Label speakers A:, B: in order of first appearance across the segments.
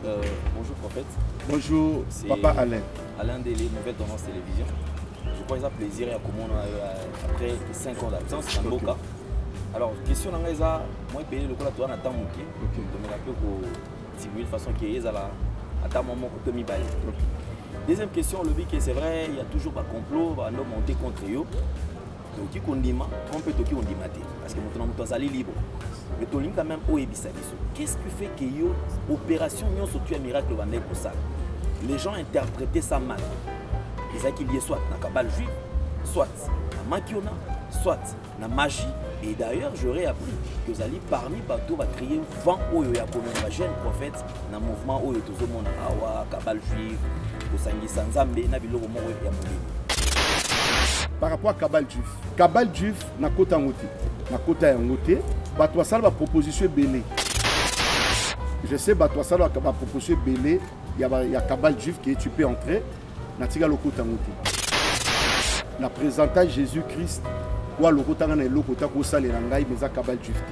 A: Bonjour prophète.
B: Bonjour Papa Alain.
A: Alain des Nouvelles Tendances Télévision. Je crois que ça plaisir à comment après 5 ans d'absence, c'est un beau cas. Alors, question dans les moi je paye le coup là, toi on attend mon pied. Donc on a peu pour de façon qui est à la attends moment que mi bail. Deuxième question, le que c'est vrai, il y a toujours un complot, un homme monté contre eux. Donc qui condima, on peut toquer on dit maté parce que maintenant on est libre. Mais tu quand même au Ebisabiso. Qu'est-ce qui fait que yo opération nyon surtout un miracle vandé pour ça? Les gens interprétaient ça mal. Ils ont qu'il y ait soit dans cabale juive, soit dans makiona, soit dans magie. Et d'ailleurs, j'aurais appris que vous allez parmi bateau va créer vent où il y a comme un jeune prophète dans le mouvement où il y a tout le monde awa cabale juive, kosangi sanzambe na biloko mo ya molimo.
B: Par rapport à Kabal Juif, na kota ngote. Na kota ya ngote, bato sala ba proposition belé. Je sais bato sala ba proposition belé, il y a Kabal Juif qui tu peux entrer na tiga lokota ngote. Na présenter Jésus-Christ ou lokota na lokota ko salela ngai meza Kabal Juif.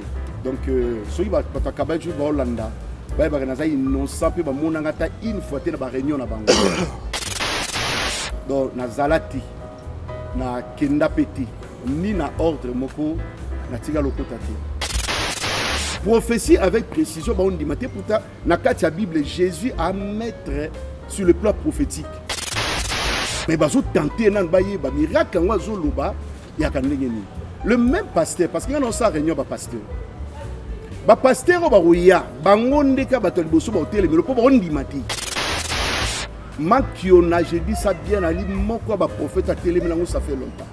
B: Donc soki bato Kabal Juif ba Hollanda, ba ba na za innocent pe ba monanga ta une fois te na ba réunion na bango. Donc na zalati na kenda peti ni na ordre moko na tiga lokota te. Prophétie avec précision ba on dit maté pourtant na kati ya Bible Jésus a mettre sur le plan prophétique. Mais bazo tenter nan ba yeba miracle ngwa zo loba ya kanengeni. Le même pasteur parce qu'il y a ça réunion ba pasteur. Ba pasteur ba roya bangonde ka bato liboso ba hôtel mais le po ba on dit maté. Makiona, j'ai dit ça bien à l'île, mon quoi, prophète à télé, mais ça fait longtemps.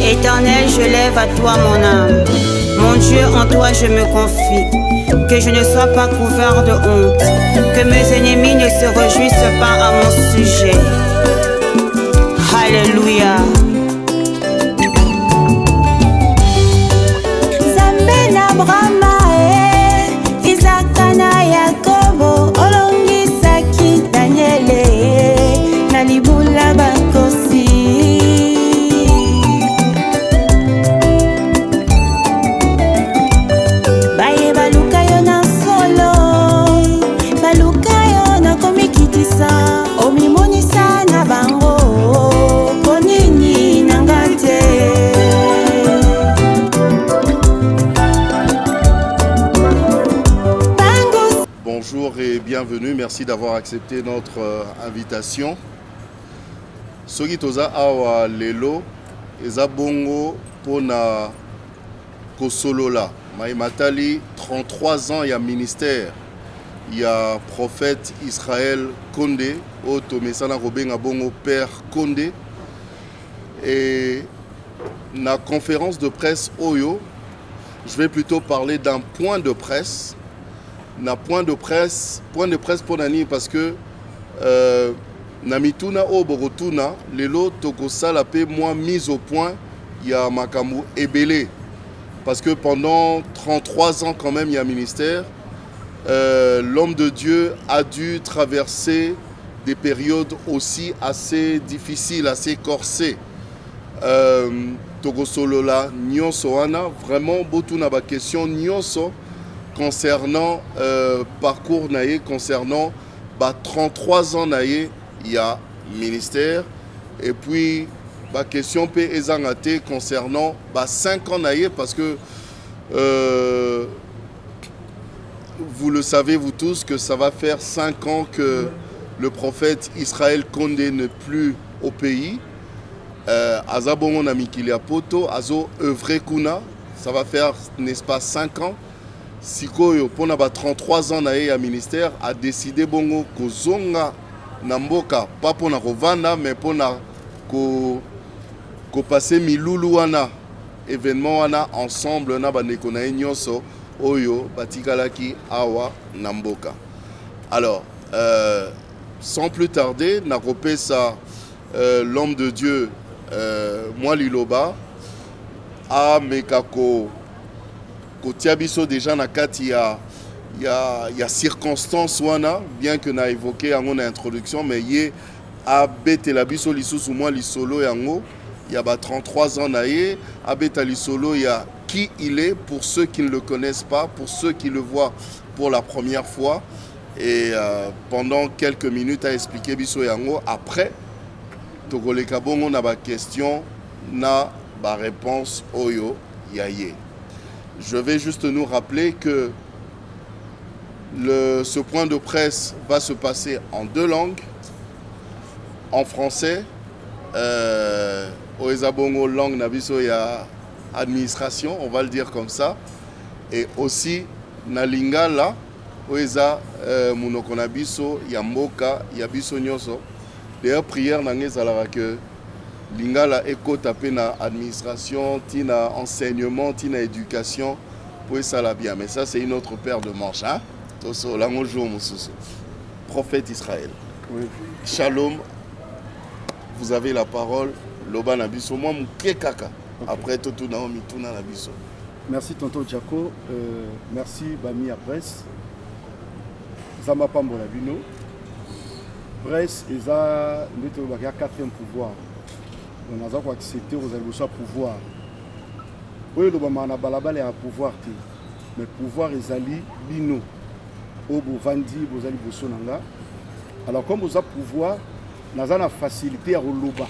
C: Éternel, je lève à toi mon âme. Mon Dieu, en toi je me confie. Que je ne sois pas couvert de honte. Que mes ennemis ne se réjouissent pas à mon sujet. Alléluia. Brahma Isaac na Yakobo olongisaki Daniele na libula bakosi baye baluka yo na solo baluka yo na komikitisa omimonisa na bango ponini nangate.
D: Bonjour et bienvenue, merci d'avoir accepté notre invitation. Soki toza awa lelo eza bongo pona kosolola. Matali 33 ans il y a ministère. Il y a prophète Israël Kondé, Otomesana Robenga bongo père Kondé. Et na conférence de presse Oyo, je vais plutôt parler d'un point de presse. Na point de presse pour nani parce que namituna o borotuna lelo tokosala pe moi mise au point il y a makambo ebele parce que pendant 33 ans quand même il y a ministère l'homme de Dieu a dû traverser des périodes aussi assez difficiles, assez corsées. Tokosolola nyonso wana vraiment botuna ba question nyonso concernant parcours naïe, concernant 33 ans naïe, il y a ministère. Et puis, question P ezangate concernant 5 ans naïe, parce que vous le savez vous tous que ça va faire 5 ans que le prophète Israël Kondé n'est plus au pays. Azabongo Namikilia Poto, Azo œuvré Kuna, ça va faire, n'est-ce pas, 5 ans. Sikoyo pona 33 ans naé ya ministère a décidé bongo kozonga na mboka pas pona kovanda mais pona ko passer milulu wana événement wana ensemble na bandeko na nyonso oyo batikalaki awa na mboka. Alors sans plus tarder na kopesa l'homme de Dieu moi liloba a mekako kotia biso déjà na kati il y a circonstances wana bien que na évoqué en introduction mais yé a bete la biso lisusu moi lisolo yango il y a 33 ans naïe, Abetali Solo, il y a qui il est pour ceux qui ne le connaissent pas, pour ceux qui le voient pour la première fois. Et pendant quelques minutes à expliquer Bisso Yango. Après, Togolé Kabongo n'a pas question, n'a pas réponse Oyo Yaye. Je vais juste nous rappeler que ce point de presse va se passer en 2 langues, en français, Oezabongo langue Nabiso ya administration, on va le dire comme ça, et aussi na Lingala, Oeza Munoko Nabiso, ya Mboka, ya Biso Nyoso. D'ailleurs, prière n'a pas que Lingala eko tapé na administration, tina enseignement, tina éducation, pour ça la bien. Mais ça, c'est une autre paire de manches. Hein? Toso, là, on joue, prophète Israël.
B: Oui.
D: Shalom, vous avez la parole. Loba Nabiso, moi, mon kaka. Après, Toto Naomi, Tuna Nabiso.
B: Merci, tonton Djako. Merci, Bami à presse. Zama Pambo Labino. Presse, il y a un 4e pouvoir. On a accepté aux allois pouvoir. Oui, le moment balabal est un pouvoir. Mais pouvoir est ali bino. Obo vandi, bozali bosonanga. Alors comme vous avez pouvoir, nous avons la facilité à roloba.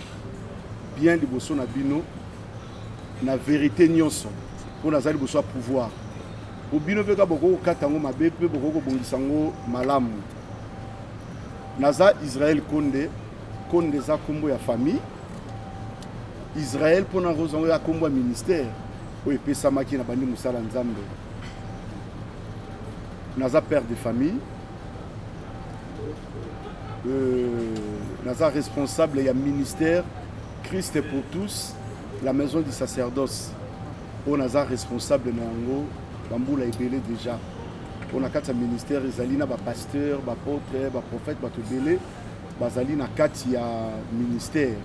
B: Bien de bosona bino. La vérité nyonso. Pour nous avons besoin pouvoir. Au bino veka boko katango mabe pe boko bongisango malamu. Naza Israël Konde za kombo ya famille. Israël pour na rozango ya kombo ya ministère. O epesa maki na bandi musala nzambe. Naza père de famille. Naza responsable ya ministère Christ est pour tous, la maison du sacerdoce. On a responsable nango bambula ebele déjà. On a quatre ministères, Zalina ba pasteur, ba apôtre, ba prophète, ba tobele, ba Zalina quatre ya ministère.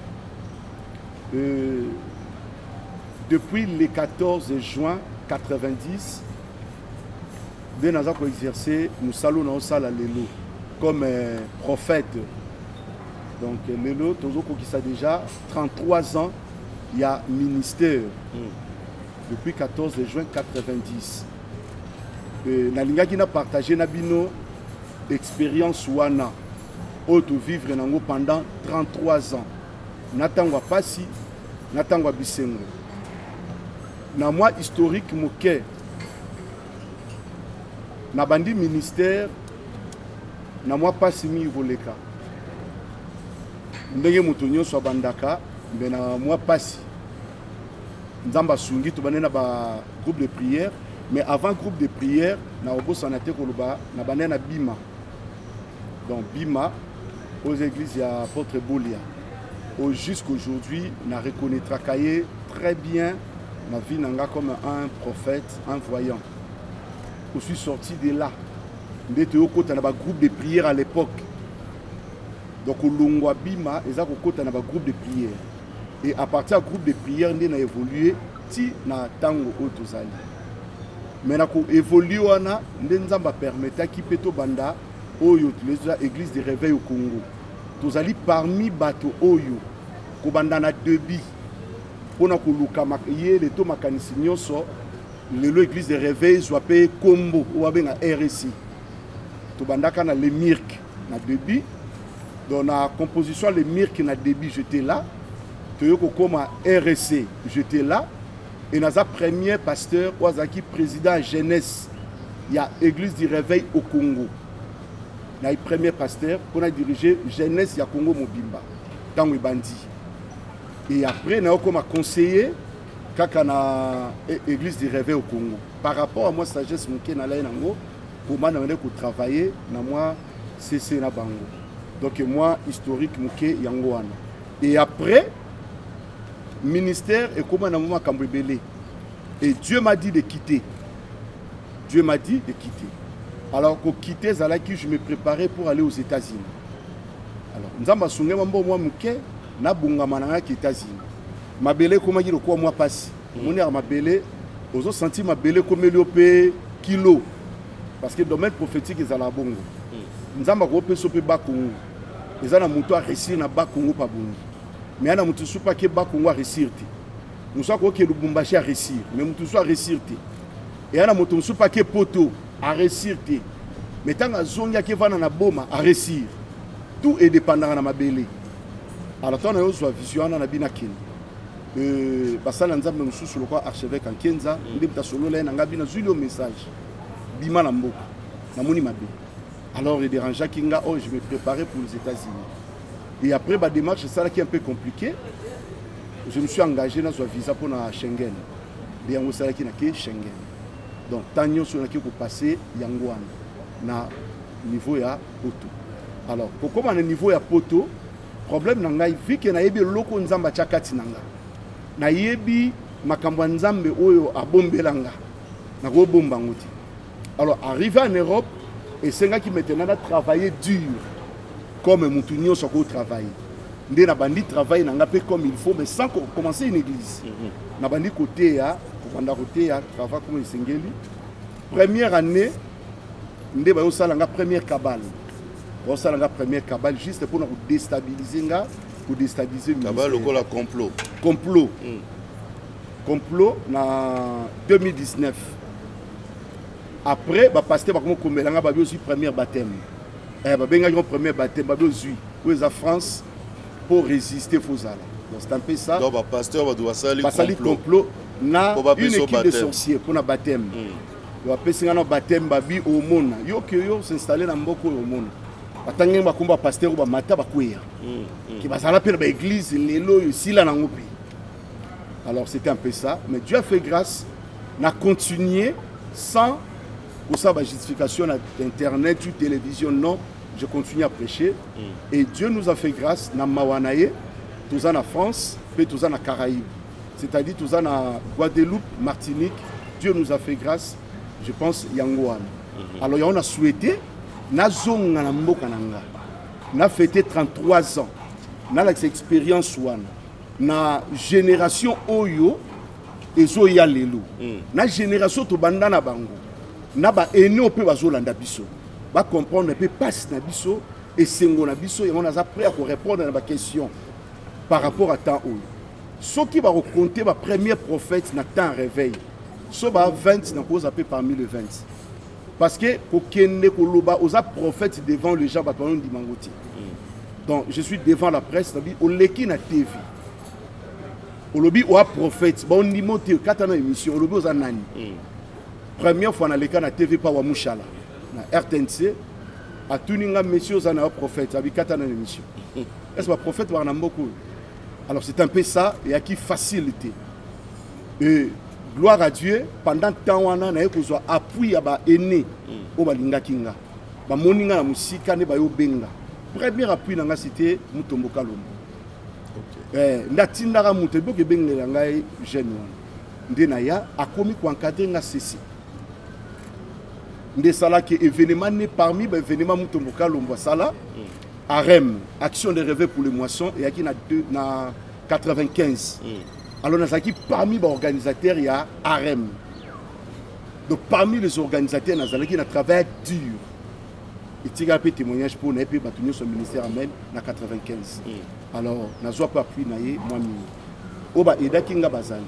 B: Depuis le 14 juin 90, de naza ko exercer nous salons na sala lelo comme prophète. Donc lelo tozoko qui ça déjà 33 ans il y a ministère. Depuis 14 juin 90. Nalinga qui n'a partagé nabino expérience wana auto vivre nango pendant 33 ans. Natangwa pasi, natangwa bisengo. Na moi historique moke. Na bandi ministère na moi pasi mi voleka. Ndenge mutu nyonso bandaka mbe na moi pasi. Nzamba sungi to banena ba groupe de prière. Mais avant le groupe de prière, na obo sanate koloba na banena bima. Donc bima aux églises il y a apôtre Bolia. Jusqu'aujourd'hui, na reconnaîtra Kaye très bien ma vie nanga comme un prophète, un voyant. Je suis sorti de là. Ndete okota na ba groupe de prière à l'époque. Donc au longwa bima, eza kokota na ba groupe de prière. Et à partir du groupe de prière, on a évolué ti na tango otozali. Mais na ko évolué wana ndenzamba permettre ki peto banda oyo l'église de réveil au Congo. Tozali parmi bato oyo ko banda na debi pona ko luka makiye le to makanisi nyonso l'église de réveil soit pe kombo ou abenga RSI. To banda kana le mirk na debi dans la composition le mirk na debi j'étais là. Toyoko koma RSC j'étais là. Et nous avons premier pasteur, Ouazaki, président jeunesse. Il y a l'église du réveil au Congo. Nous avons premier pasteur pour diriger jeunesse à Congo Mobimba, dans le bandit. Et après, nous avons conseiller à l'église du réveil au Congo. Par rapport à moi, sagesse, pour moi, je travailler, moi, c'est na bango. Donc, moi, historique, yangoana. Et après, ministère et comment on a kambébélé. Et Dieu m'a dit de quitter. Dieu m'a dit de quitter. Alors pour quitter Zalaki, je me préparais pour aller aux États-Unis. Alors nous avons sonné moi muke na bunga mananga aux États-Unis. Ma belé comment dire quoi moi passe. Mon air ma belé, aux autres senti ma belé comme léopé kilo. Parce que le domaine prophétique est à la bongo. Nous avons repé sope ba Congo. Ils ont un moto à réussir na ba Congo pa bongo. mais ana mutu su pas ke ba Congo réussir te musa ko ke Lubumbashi a réussir mais mutu su a réussir te et ana mutu su pas ke Poto a réussir te mais tant azonga ke vana na boma a réussir tout est dépendant na mabele alors ton yo so vision na bina kin basala nzambe mususu lokwa archevêque en Kenza ndebta solo la nga bina zulo message bima na mboka na moni mabe alors il dérangeait kinga oh je me préparais pour les États-Unis et après ma démarche ça là qui est un peu compliqué je me suis engagé dans un visa pour na Schengen bien on ça qui na ke Schengen donc tanyo so na ki ko passer yangwana na niveau ya Poto alors pourquoi na niveau ya Poto problème na ngai vu que na yebi loko nzamba chakati nanga na yebi makambo nzambe oyo abombelanga na go bomba ngoti alors arrivé en Europe et c'est là qui maintenant a travaillé dur comme Moutounio sur le travail. Ndé na bandi travail nanga pe comme il faut mais sans commencer une église. Na bandi côté ya pour côté ya travail comme Isengeli. Première année ndé ba yo sala première cabale. Ba sala nga première cabale juste pour nous déstabiliser nga pour déstabiliser
D: cabale ou la complot.
B: Complot na 2019. Après, pasteur va commencer à aussi premier baptême. Premier baptême, aux France pour résister aux ala. Donc c'est un peu ça.
D: Donc pasteur va doit salir
B: complot na une équipe de sorciers pour na baptême. Va passer na baptême babi au monde. Yo que yo s'installer na mboko au monde. Batangi ba komba pasteur ba mata ba kuya. Qui va sala per ba église lelo ici là na ngopi. Alors c'était un peu ça, mais Dieu a fait grâce, n'a continué sans pour ça, la justification d'internet, ou télévision, non, je continue à prêcher. Et Dieu nous a fait grâce, dans Mawanaye, tous en France, puis tous en Caraïbes. C'est-à-dire tous en Guadeloupe, Martinique, Dieu nous a fait grâce, je pense, Yangouane. Alors, on a souhaité, on a fêté 33 ans, on a l'expérience, na génération Oyo, et Zoya Lelo, na génération Tobandana Bango. Naba eno pe bazolanda biso ba comprendre pe passe na biso et sengo na biso et on a prêt à répondre à la question par rapport à temps où ceux qui va raconter ba premier prophète na temps réveil so ba 20 na cause appelé parmi les 20 parce que kokende koloba oza prophète devant les gens ba tonon dimangoti donc je suis devant la presse nabi o leki na TV o lobi o prophète ba on dimote katana émission o lobi oza nani première fois dans le cas de la TV par Wamouchala, na RTNC, à tout le monde, monsieur, vous avez un prophète, avec 4 ans d'émission. Est-ce que le prophète va en beaucoup? Alors c'est un peu ça, et à qui facilité. Et gloire à Dieu, pendant que temps, on a appuyé à l'aîné au Balinga Kinga. Ba moninga na musika ne ba yo benga. Premier appui nanga c'était Mutombo Kalombo. Ndatinda ka mutombo ke benga ngai jeune wana. Ndena ya akomi ko encadrer nga ceci. Nde sala ke événement né parmi ba événement Mutombo Kalombo sala. AREM, action de rêve pour les moissons et qui na 95. Alors nous avons parmi les organisateurs il y a AREM. Donc parmi les organisateurs nous avons qui travaillé dur. Et tu as un témoignage pour nous et bâtonner son ministère Amen na 95. Alors nous avons pas appris naie moi mini. Oba eda kinga bazali.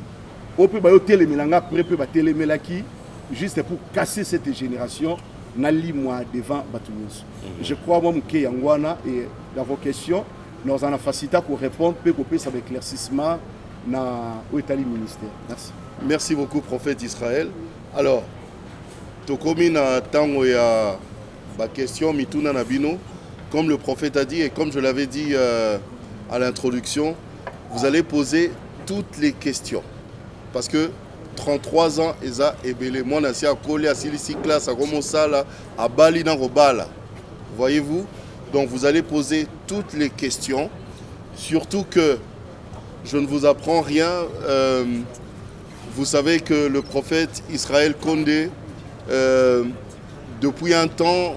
B: Ope ba yo telemelanga après pe ba telemelaki juste pour casser cette génération. Nali moi devant Batunyos. Je crois moi que Yangwana et dans vos questions nous avons facilité pour répondre peu pour ça éclaircissement na au Italie ministère. Merci.
D: Merci beaucoup prophète Israël. Alors tokomi na tango ya ba question mituna na bino comme le prophète a dit et comme je l'avais dit à l'introduction, vous allez poser toutes les questions parce que 33 ans eza ebele mwana si akoli asilisi classe akomosala abali na robala. Voyez-vous? Donc vous allez poser toutes les questions, surtout que je ne vous apprends rien. Vous savez que le prophète Israël Condé, depuis un temps,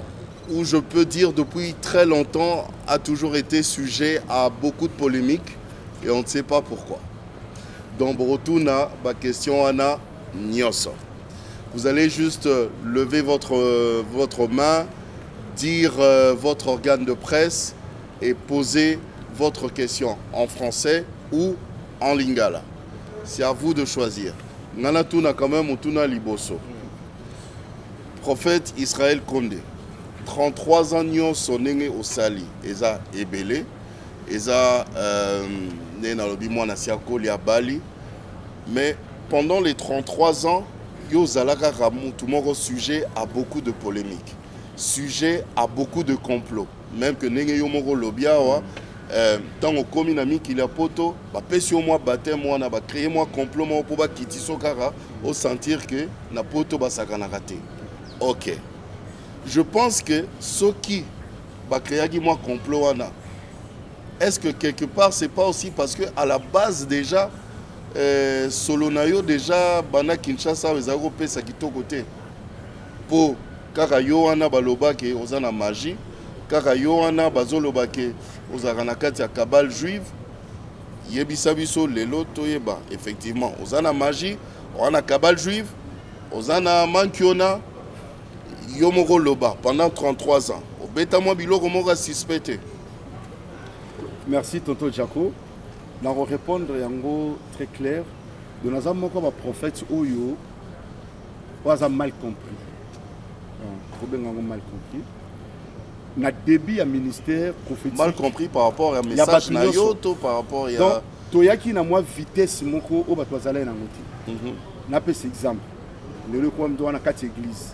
D: où je peux dire depuis très longtemps, a toujours été sujet à beaucoup de polémiques et on ne sait pas pourquoi. Donc Borotuna, ma question Anna Nyoso. Vous allez juste lever votre main, dire votre organe de presse et poser votre question en français ou en lingala. C'est à vous de choisir. Nana tuna quand même utuna liboso. Prophète Israël Condé. 33 ans sont nés au Sali. Eza Ebele. Eza Nena Lobimo Nasiako Bali. Mais pendant les 33 ans, Yo Zalaka Ramou, tout mon sujet a beaucoup de polémiques. Sujet a beaucoup de complots. Même que Nenge Yomoro Lobiawa, tant au Kominami qu'il a poto, bah pèsio moi battre moi na bah créer moi complot moi pour bah quitter Sokara au sentir que na poto bah ça gana raté. Ok. Je pense que ce qui bah créer moi complot wana. Est-ce que quelque part c'est pas aussi parce que à la base déjà Solonayo déjà bana Kinshasa les Européens ça qui to côté pour kaka yo wana baloba ke ozana magie kaka yo wana bazoloba ke ozana kati ya cabale juive yebisa biso lelo toyeba effectivement ozana magie wana cabale juive ozana mankiona yo moko loba pendant 33 ans obeta moi biloko moko suspecté.
B: Merci Tonto Jaco. Là, on répondre yango très clair. De nous avons comme prophète Oyo, on a mal compris. Mal compris. Na début à ministère prophétique.
D: Mal compris par rapport à message na yoto par rapport à.
B: Donc, toyaki na moi vitesse moko o batwazala na ngoti. Na pe exemple. Le ko mdo na kati église.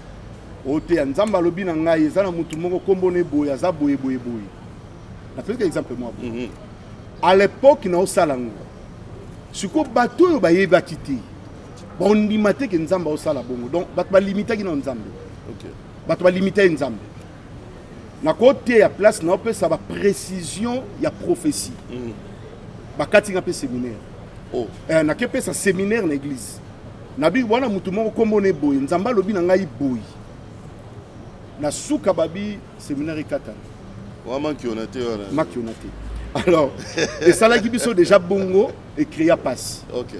B: Ote nzamba lobi na ngai ezana mutu moko kombone boya za boye. Na pe exemple moi. À l'époque, na osalango. Suko bato yo baye bakiti. Ba ondimate ke nzamba osala bongo. Donc bato ba limiter ki na nzambe. OK. Bato ba limiter nzambe. Na côté ya place na pe ça ba précision ya prophétie. Ba katinga pe séminaire. Oh. Na ke pe sa séminaire na église. Na bi wana mutu moko kombone boy, nzamba lobi na ngai boy. Na suka babi séminaire ikata.
D: Wa mankionate wana.
B: Mankionate. Alors, et ça là qui biso déjà bongo et créa passe.
D: OK.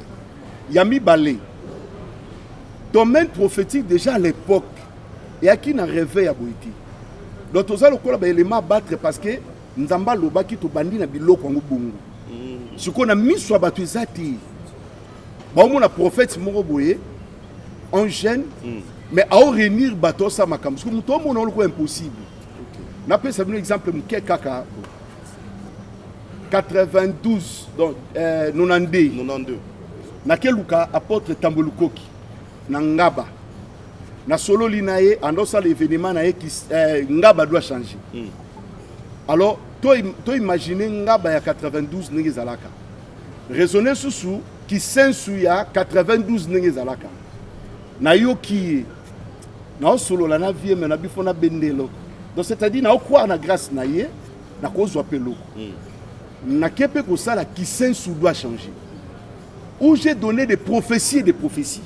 B: Yami balé. Domaine prophétique déjà à l'époque. Et à qui n'a rêvé à Boïti. Donc tout ça le kola ba élément battre parce que nzamba loba ki to bandi na biloko ngo bongo. Ce qu'on a mis sur batu zati. Ba mo na prophète moko boye en jeune mais à réunir bateau ça makam. Parce que muto mo na ko impossible. OK. Na pe ça un exemple mke kaka 92 donc 92 na keluka apôtre Tambolukoki na Ngaba na solo linaye andosa l'événement na qui Ngaba doit changer. Alors toi imaginer Ngaba ya 92 ndenge zalaka raisonner sous qui sensu ya 92 ndenge zalaka na yoki na solo la na vie mais na bifona bendelo donc c'est-à-dire na quoi na grâce na ye na kozwa peloko. Na kepe ko ça la qui sensu doit changer. Où j'ai donné des prophéties et des prophéties.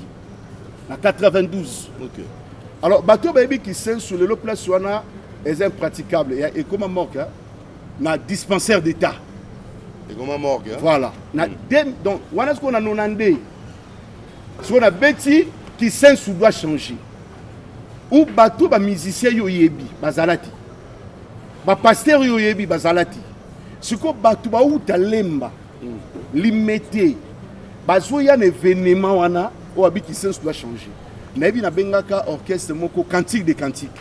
B: Na 92. OK. Alors bateau baby qui sensu le place wana est impraticable et comment morgue na dispensaire d'état.
D: Et comment morgue
B: voilà. Na donc wana ce qu'on a 92. Ce qu'on a bêti qui sensu doit changer. Ou bateau ba musicien yo yebi bazalati. Ba pasteur yo yebi bazalati. Ce que batu ba uta lemba limité bazo ya événement wana o habiti sens doit changer na bi na bengaka orchestre moko cantique de cantique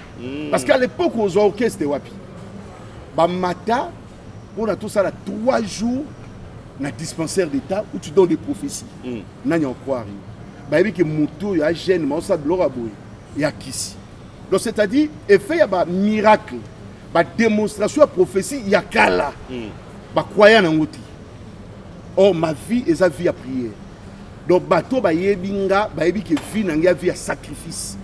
B: parce qu'à l'époque aux orchestre wapi ba mata on a tout ça là 3 jours na dispensaire d'état où tu donnes des prophéties na nya croire ba bi que moto ya jeune ma ça blora boy ya kisi donc c'est-à-dire effet ya ba miracle ba démonstration de prophétie il y a kala ba croyant en ngoti oh ma vie est sa vie à prière donc bato ba yebinga ba yebi que vie nanga vie à sacrifice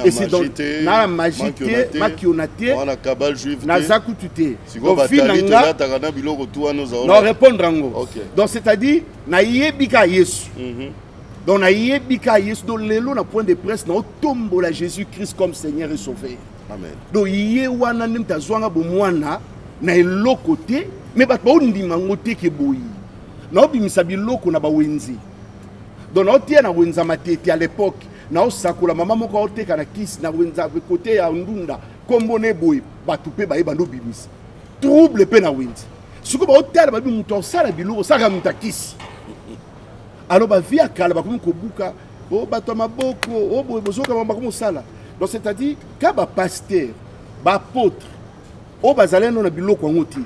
B: et c'est donc na magité makionate
D: on a cabale juive
B: na zakutute
D: donc vie nanga takana biloko tout nous
B: non répondre ngo donc c'est-à-dire na yebika Yesu donc na yebika Yesu donc lelo na point de presse na tombo la Jésus-Christ comme Seigneur et Sauveur.
D: Amen.
B: Donc yé wana nemta zwanga bo mwana na eloko te mais bato ba ndima ngote ke boyi. Na obimisa biloko na ba wenzi. Donc na otia na wenza matete à l'époque na osakula mama moko oteka na kisi na wenza côté ya ndunda kombone boyi bato pe ba yeba ndo bimisa. Trouble pe na wenzi. siko ba hôtel ba bi muto sala biloko saka mutakisi alors ba via kala ba ko buka o bato maboko o bozoka ba ko sala donc c'est-à-dire ka ba pasteur ba apôtre o bazalé non na biloko ngoti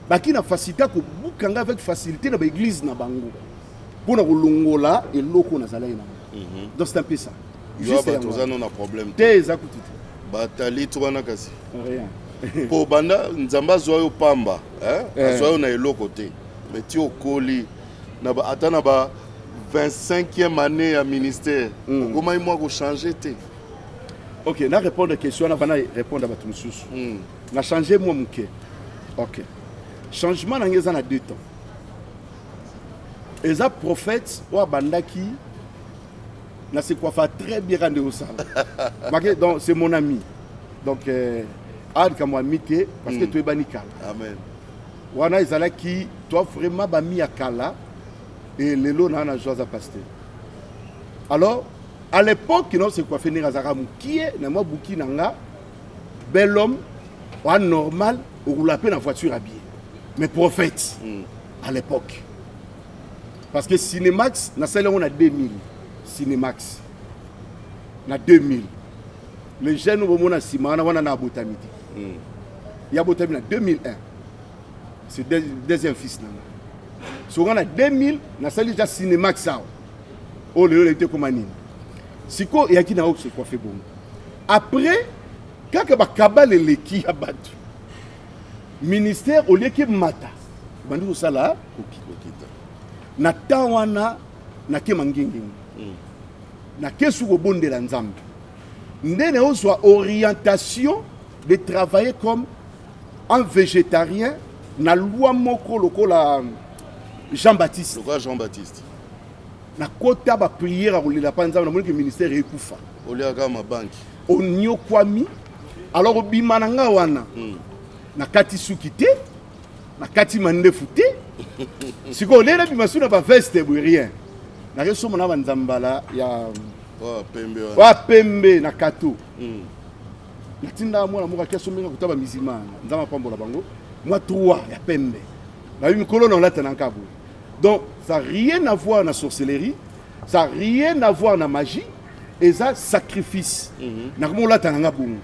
B: ba ki na facilité ko buka nga avec facilité na ba église na bango pour na kolongola eloko na zala ina donc c'est un peu ça
D: juste ça non a problème
B: te za kuti
D: batali to wana kasi
B: rien
D: po banda nzamba zoyo pamba zoyo na eloko te mais ti okoli na ba atana ba 25e année à ministère comment moi ko changer te
B: OK na répondre question na vana répondre à batu mususu na changer moi muke OK changement na ngeza na 2 temps eza prophète wa bandaki na se quoi faire très bien rendre au sala donc c'est mon ami donc ad comme ami te parce que tu es banikala
D: amen
B: wana ezala ki toi vraiment ba mi akala et lelo na joie pasteur alors à l'époque non c'est quoi faire nazara mukie na moi buki nanga bel homme wa normal ou roule na voiture habillée mais prophète à l'époque parce que Cinemax na celle on a 2000 Cinemax na 2000 les jeunes au moment na simana wana na botamiti ya botamina 2001 c'est deuxième fils na so on a 2000 na celle déjà Cinemax ça oh le était comme anine siko ya ki na ok c'est quoi fait bon après quand ba kabale leki ya batu ministère au lieu que mata bandi ko sala
D: okita
B: na tawana na ke mangingi na kesu ko bondela nzambe ndene ozwa orientation de travailler comme un végétarien na loi moko lokola Jean-Baptiste na kota ba prière ko lela pa nzambe na moni ke ministère ekufa
D: oliaka ma banki
B: onyo kwami alors obimana nga wana na kati sukite na kati mandefu te siko lele bimasuna ba veste bu rien na reso mona banzambala ya wa pembe na kato natinda mwana moka keso menga kutaba mizimana nzama pambola bango moi 3 ya pembe na bi mikolo na lata na kabu donc ça n'a rien à voir na sorcellerie ça n'a rien à voir na magie et ça sacrifice na komo lata na ngabungu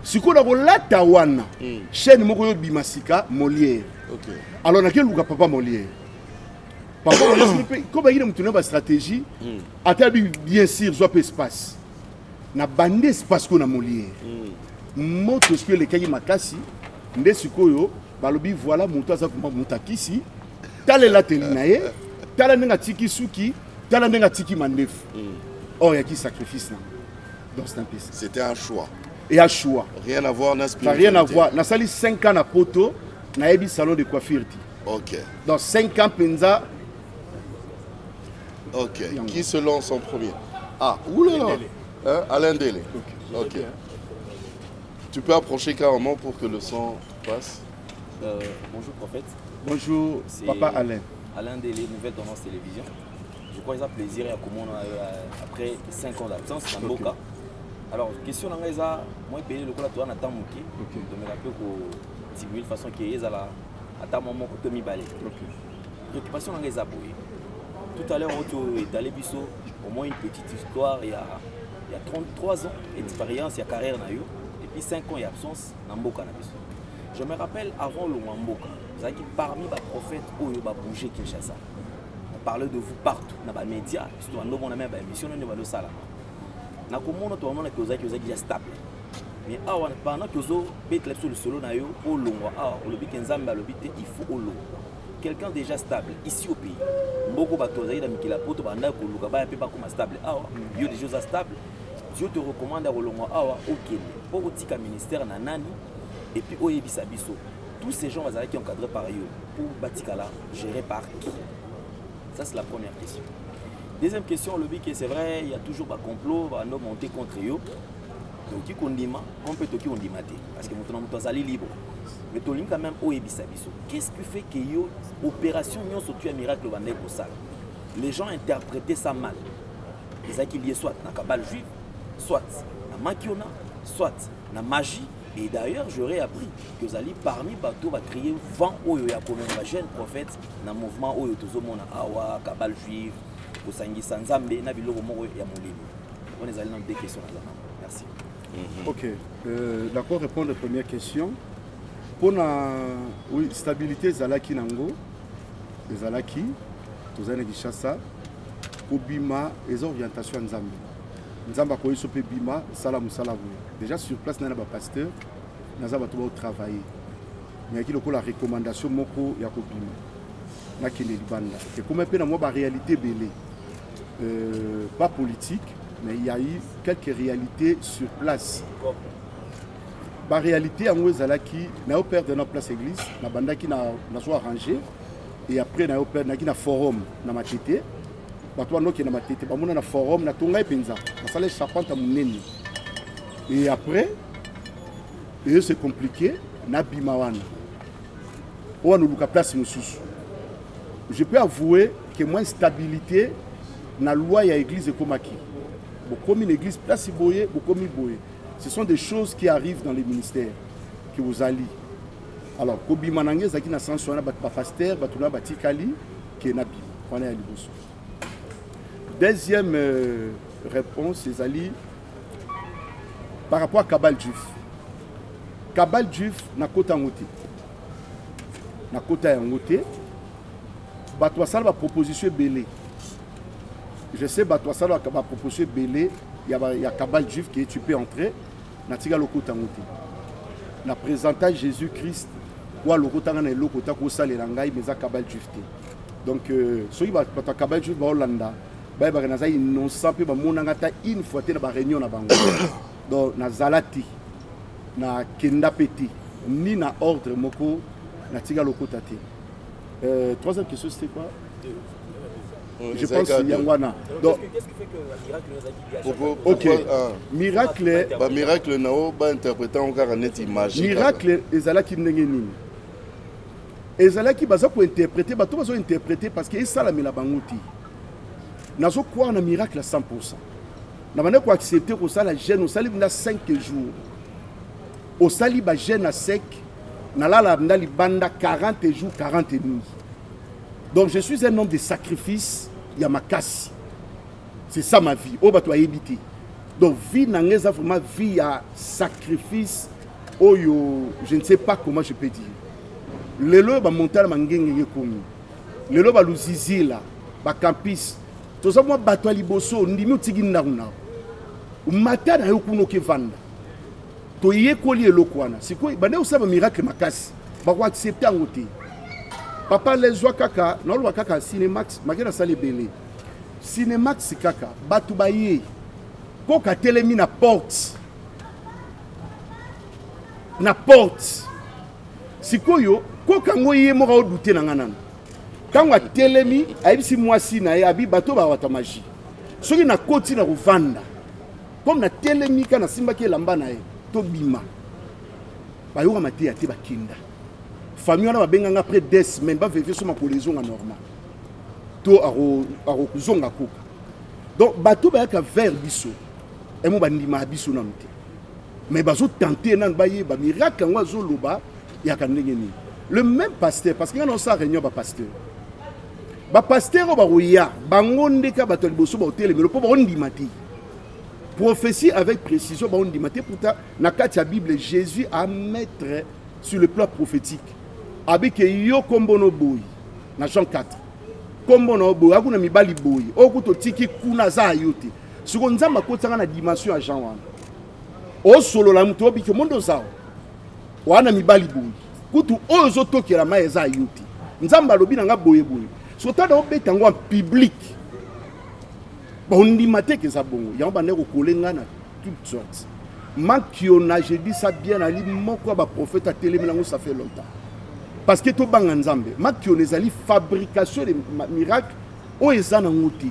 B: siko na kolata wana chaîne moko yo bimasika Molière
D: OK
B: alors na keluka papa Molière papa comme il a une ba stratégie atabi bien sûr soit espace na bande espace ko na Molière moto ce que les kayi makasi nde sikoyo balobi voilà moto aza kuma mutakisi tale la telinaye tala nenga tiki suki tala nenga tiki mandefu oh ya qui sacrifice là donc c'est un peu ça
D: c'était un choix
B: et un choix
D: rien à voir na
B: spiritualité rien à voir na sali 5 ans na poto na ebi salon de coiffure ti
D: OK
B: dans 5 ans penza
D: OK qui se lance en premier oulala Alain Délé OK tu peux approcher carrément pour que le son passe
A: bonjour prophète
B: bonjour papa
A: Alain Délé nouvelle tendance télévision je crois que ça plaisir à comment après 5 ans d'absence dans Mboka alors question na ngeza moi payer le cola toi na temps moki de me rappeler ko de façon que ezala ata moment ko to mi balé préoccupation na ngeza boy tout à l'heure on est allé biso au moins une petite histoire il y a 33 ans d'expérience il y a carrière na yo et puis 5 ans d'absence na Mboka na biso je me rappelle avant le Mboka zaki parmi ba prophètes oyo ba bouger Kinshasa on parlait de vous partout na ba médias surtout no bon na ba émission no ba lo sala na komona to mona que ozaki déjà stable mais awa pendant que zo betle sur le solo na yo o longwa o lobi kenzamba lobité il faut o lo quelqu'un déjà stable ici au pays mboko bato ozaki na mikila poto banda ko luka ba pe pas comme stable awa yo déjà stable Dieu te recommande à Rolongo awa okende pour otika ministère na nani et puis oyebisa biso tous ces gens qui ont encadré par eux pour batikala géré par qui ça c'est la première question. Deuxième question, le but c'est vrai, il y a toujours un complot, un homme monté contre eux. Donc qui condima, on peut toquer on dimate parce que maintenant nous sommes libre. Mais tu quand même au ebisa biso. Qu'est-ce qui fait que yo opération nyon so tu un miracle bandé pour ça? Les gens interprétaient ça mal. Ils a qu'il y soit na cabale juive, soit na makiona, soit na magie, Et d'ailleurs, j'aurais appris que Zali, parmi Bato, va créer 20 Oyo ya comme un jeune prophète dans le mouvement Oyo Tozomona Awa, Kabal Juif, Kosangi Sanzambe, Nabilo Romo ya Moulini. On est allé dans deux questions. Merci.
B: Ok. D'accord, répondre à la première question. Pour la stabilité Zalaki Nango, Zalaki, Tozane Gishasa, Obima, les orientations Nzambe. Nzamba koyi sope bima sala musala vous. Déjà sur place nana ba pasteur nazaba to travailler. Mais qui la recommandation moko ya ko bima. Na kende libanda. Et comme peu na moi ba réalité belé. Pas politique, mais il y a eu quelques réalités sur place. Ba réalité en Zalaki na au père de notre place église, na banda qui na soit arrangé et après na au père na qui na forum na matete. Na forum na tonga penza na charpente munene et après c'est compliqué na bimawana on nous luka place mususu. Je peux avouer que moins stabilité na loi ya église komaki comme une église place boye bokomi boye. Ce sont des choses qui arrivent dans les ministères qui vous allient. Alors ko bimanange zaki na sanction na ba pasteur batuna batikali ke na bima on est à liboso. Deuxième réponse, c'est Ali par rapport à Kabal Juif. Kabal Juif na kota ngote. Na kota ngote. Batouassal va proposition belé. Je sais Batouassal va proposition belé. Il y a Kabal Juif qui tu peux entrer. Na tiga lo kota ngote. Na présenter Jésus-Christ ou le kota ngana lo kota ko salela ngai meza Kabal Juif te. Donc soki ba Kabal Juif ba Hollanda. Innocent pe ba monangata une fois te na ba réunion na bango donc na zalati na kenda peti ni na ordre moko na tiga lokota te. Troisième question c'était quoi? Je pense qu'il y a wana. Donc qu'est-ce qui fait que miracle OK.
D: Miracle miracle nao ba interprétant encore net image.
B: Miracle ezalaki ndenge nini? Ezalaki baza ko interpréter ba to bazo interpréter parce que esala mela banguti. Nazo croire na miracle à 100%. Na bande ko accepter ko ça la jeune au sali na 5 jours. Au sali ba jeune à sec na la ndali banda 40 jours 40 nuits. Donc je suis un homme de sacrifice, ya makasi. C'est ça ma vie. O ba to éviter. Donc vie na ngeza vraiment vie à sacrifice oyo je ne sais pas comment je peux dire. Lelo ba montagne mangenge komi. Lelo ba luzizila ba campus. Tout ça moi bato liboso ndimi utigi ndauna matana yokuno ke vanda to yekoli elokwana siko bande usaba miracle makasi ba ko accepter ngote papa les wa kaka na lo kaka Cinemax makena sale belé Cinemax kaka bato baye ko ka telemi na porte sikoyo ko kango ye mo ga douter na nganana. Quand on a telemi, si moi si na abi bato ba wata magie. Soki na koti na kovanda. Comme na telemi kana simba ke lamba na e to bima. Ba yo mate ya te ba kinda. Famille na ba benga après 2 semaines ba vérifier sur ma collaison normal. To aro kuzonga koka. Donc bato ba ka vers biso. E mo ba ndima biso na mte. Mais bazo tenter nan ba ye ba miracle ngwa zo loba ya kanenge ni. Le même pasteur parce qu'il y a un réunion ba pasteur. Ba pasteur ba roya bangonde ka bato liboso ba hotel mais le po ba ondimati. Prophétie avec précision ba ondimati pourtant na kati ya Bible Jésus a mettre sur le plan prophétique. Avec yo kombono boy na Jean 4. Kombono boy akuna mibali boy okuto tiki kuna za yote. Siko nzamba kotanga na dimension ya Jean wana. O solo la muto biki mondo zao. Wana mibali boy. Kutu ozo tokela maeza yote. Nzamba lobi na nga boye boye. Sotada obeta ngo en public. Bondi maté que ça bongo. Ya ba ndeko kolenga na toutes sortes. Makiona, je dis ça bien ali moko ba prophète a télé melango ça fait longtemps. Parce que to banga nzambe, makiona ezali fabrication de miracles o ezana ngoti.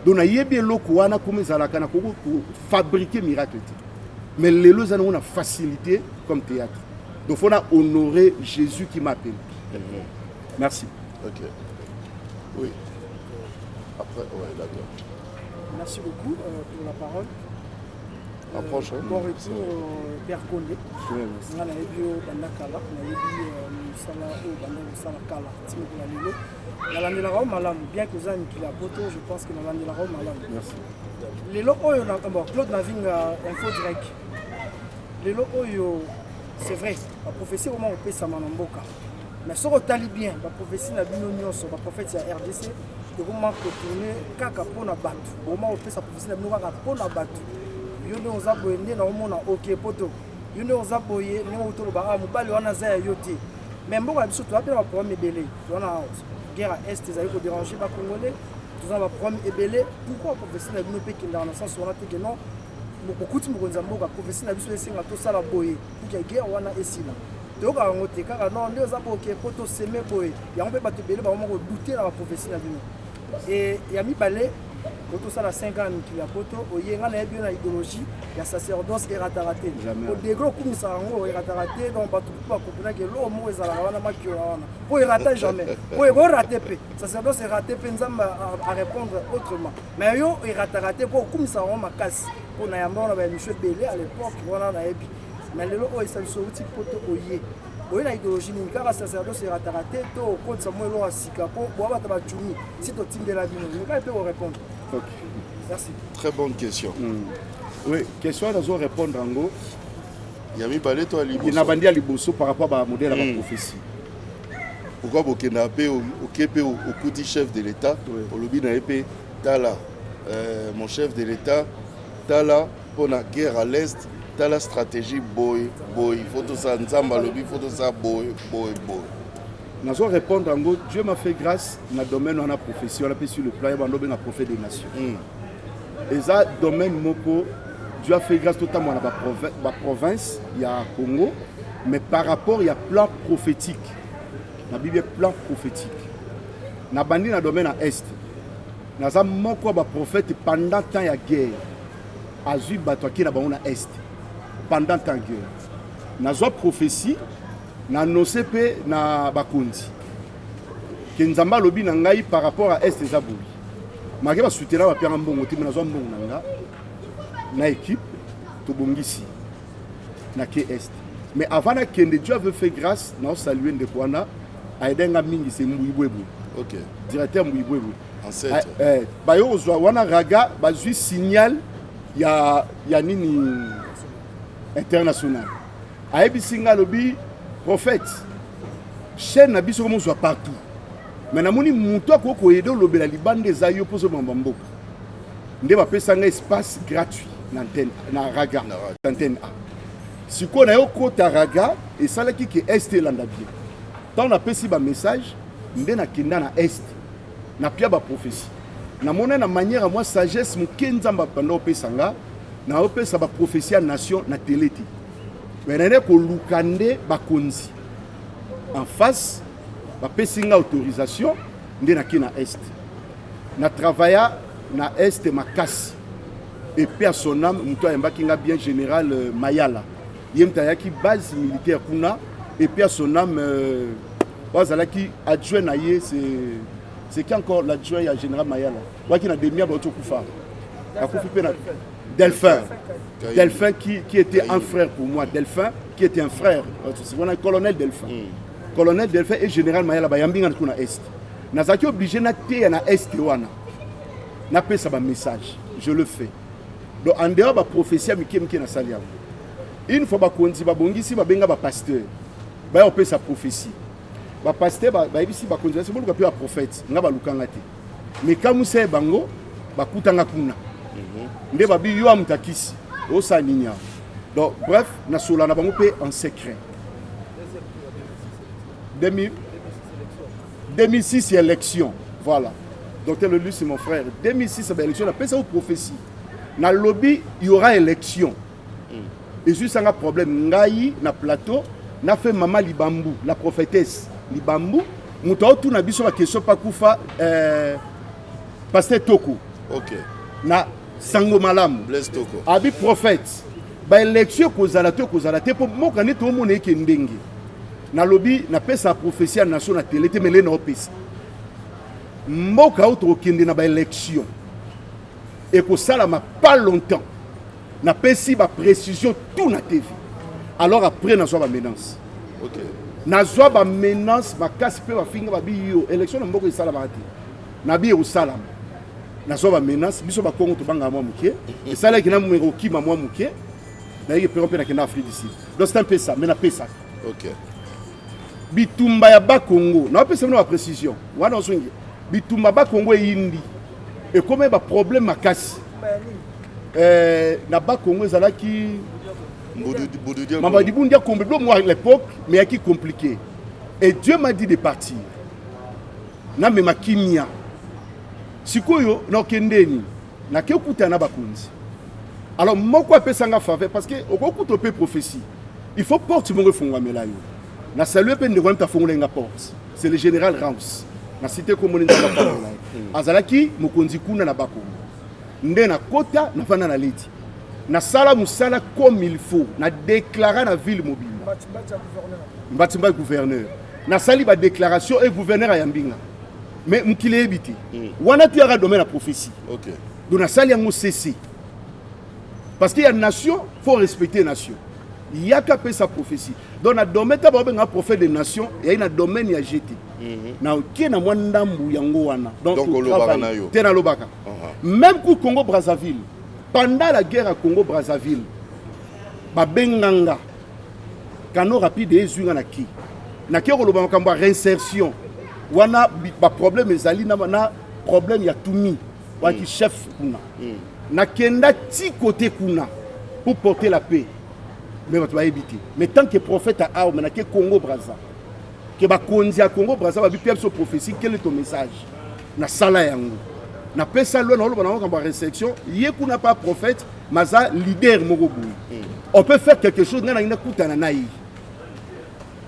B: Dona yebi eloko wana comme ezalaka na ko fabriquer miracle. Mais les lois ont une facilité comme théâtre. Donc il faut honorer Jésus qui m'appelle. Merci.
D: Ok. Oui. Après, ouais, d'accord.
E: Merci beaucoup pour la parole.
D: Approche.
E: Bon retour Père Condé. On a eu Bandakala, on a eu Sala ou Bandakala Kala, Timothy Lilo. La lande la Rome malam, bien que ça qui la poto, je pense que la lande la Rome malam. Merci. Les lots oyo na bon Claude Naving info direct. Les lots oyo c'est vrai, la prophétie au moment on peut ça manamboka. Mais ce que tu bien, la prophétie na bino nyonso, la prophète ya RDC, de comment tourner kaka pona batu. Au moment on peut sa prophétie na bino kaka pona batu. Yo ne ozaboye nde na omona OK poto. Yo ne ozaboye ne otolo ba mobali wana za yo te. Mais mboka biso to apela problème ebele. To na guerre à est ezali ko déranger ba congolais. Tout ça va problème ebele. Pourquoi prophétie na bino pe kinda na sens wana te que non. Beaucoup de gens mboka prophétie na biso esenga to sala boye. Pour que guerre wana esila. Donc on te kaka non nde ozaboye poto semer boye. Ya on peut ba te bele ba mo douter na prophétie na bino. Et ya mi balé quand ça la 5 ans qui a poto oyenga na bien na idéologie ya sacerdoce eratarate au dégro comme ça ngo eratarate donc pas tout pas comprendre que l'homme ezala wana makio wana pour erater jamais pour rater pe sacerdoce eraté pe nzamba à répondre autrement mais yo eratarate pour comme ça on makasi pour na yamba na ba monsieur belé à l'époque wana na ebi mais le lo ça so uti poto oye oui, la idéologie ni car sacerdoce eratarate to contre ça moi lo asika pour boba tabachumi si to timbe la bino mais pas peut répondre.
B: Okay.
E: Merci.
D: Très bonne question.
B: Oui, question à nous répondre en gros.
D: Yami Balé, toi,
B: il n'a pas dit à Liboso par rapport à la modèle à la prophétie.
D: Pourquoi vous avez au petit chef de l'État, au lobby n'a pas Tala, mon chef de l'État, Tala, pour la guerre à l'Est, Tala stratégie boy, il faut tout ça, Nzamba lobby, il faut tout ça, boy.
B: Nous allons répondre en gros, Dieu m'a fait grâce dans le domaine où on a prophétie, on a fait sur le plan, on a prophète des nations. Et ça, domaine Moko, Dieu a fait grâce totalement dans la province, il y a Congo, mais par rapport, il y a plan prophétique. La Bible est plan prophétique. Dans le domaine à Est, nous avons Moko, le prophète, pendant le temps de la guerre, à Zui Batouaki, à Est, pendant le temps de la guerre. Nous avons prophétie. Na nosepe na bakonzi ke nzamba lobi na ngai par rapport à est ezabui maki ba soutenir ba pera mbongo timi na zo mbongo nanga na équipe to bongisi na ke est mais avant na kende Dieu avait fait grâce na saluer ndekwana aidenga mingi se mbuyibwebu.
D: OK,
B: directeur mbuyibwebu
D: ancêtre
B: ba yo zwa wana raga ba zui signal ya nini international aibi singa lobi prophète, chaîne na biso comme soit partout. Mais na moni muto ko ko aider lobela libande za yo poso bambambo. Nde ba pesa nga espace gratuit na antenne na raga antenne A. Siko na yo ko ta raga et sala ki ke est landa bien. Tant na pesi ba message nde na kinda na est. Na pia ba prophétie. Na mona na manière moi sagesse mu kenzamba panda opesa nga na opesa ba prophétie à nation na télé. Mais ko lukande bakonzi en face ba pesinga autorisation nde na kina est na travailla na est makasi et puis à son âme muto ayembaki nga bien général Mayala yemta yaki base militaire kuna et puis à son âme bazalaki adjoint na ye c'est qui encore l'adjoint à général Mayala waki na demia ba tokufa akufi pe na Delphin qui était un frère pour moi. Delphin qui était un frère. C'est un colonel Delphin. Colonel Delphin et général Mayala Bayambi dans la Est. Nous sommes obligés de na Est. Na pas ça message. Je le fais. Donc en dehors de la prophétie, une fois que nous avons dit que nous avons un pasteur, nous avons sa prophétie. Le pasteur, c'est un prophète. Mais quand nous sommes bango, nous avons nde babi yo amutakisi osaninya. Donc bref na sola na bango pe en secret 2006 élection voilà docteur Lelu c'est mon frère 2006 élection na pesa ou prophétie na lobby il y aura élection et juste un problème ngai na plateau na fait maman Libambu la prophétesse Libambu muto tout na biso la question pa kufa pasteur Toko
D: OK
B: na Sango Malam
D: Blaise Toko
B: abi prophète ba élection kozala te pour mokane to mona ke ndenge na lobby na pesa prophétie na nation na télé te melé na opesa mboka auto kende na ba élection et ko sala ma pas longtemps na pesi ba précision tout na TV. Alors après na ba menace.
D: OK.
B: Na ba menace ba kasi pe ba finga ba biyo élection na mboko isala ba ti. Na biyo usala. Na ba menace biso ba Congo to banga mwa muke. Isala ki na mumero kima mwa muke. Na yé pe na kena Afrique du Sud. Donc c'est un peu ça, mais na pe ça.
D: OK.
B: Bitumba ya ba Congo. Na pesa na précision. Wana osongi. Bitumba ba Congo yindi. Et comme ba problème makasi. Na ba Congo ezalaki Mamba di bundia compliqué moi à l'époque mais qui compliqué. Et Dieu m'a dit de partir. Na me makimia. Sikoyo na kendeni na ke okuta na bakunzi. Alors moko apesa nga faveur parce que okuta pe prophétie. Il faut porte mon refongwa melayo. Na saluer pe ndeko ta fongola nga porte. C'est le général Rams. Na cité comme on est dans la parole. Azalaki mokonzi kuna na bakongo. Nde na kota na fana na leti. Na sala musala comme il faut. Na déclarer na ville mobile. Mbatimba gouverneur. Na sali ba déclaration et gouverneur ayambinga. Mais mukile ebiti. Wana tu ara domaine la prophétie.
D: OK.
B: Donc na sali yango cessé. Parce qu'il y a une nation, il faut respecter la nation. Il y a qu'à faire sa prophétie. Donc dans le domaine un prophète des nations, il y a un domaine qui a jeté. Donc même au Congo Brazzaville, pendant la guerre à Congo Brazzaville, Benganga, Kano rapide et Zunganaki, Naki Rolobanga réinsertion, wana ba problème ezali na problème ya tumi, wa ki chef kuna. Nakenda ti côté kuna pour porter la paix. Mais tu vas éviter. Mais tant que prophète a arme, na ke Congo Brazza, que ba konzi a Congo Brazza ba bi père so prophétie, quel est ton message? Na sala yango. Na pesa lo na lo na ba réception, yé kuna pas prophète, maza leader morobu. On peut faire quelque chose na ina kutana naï.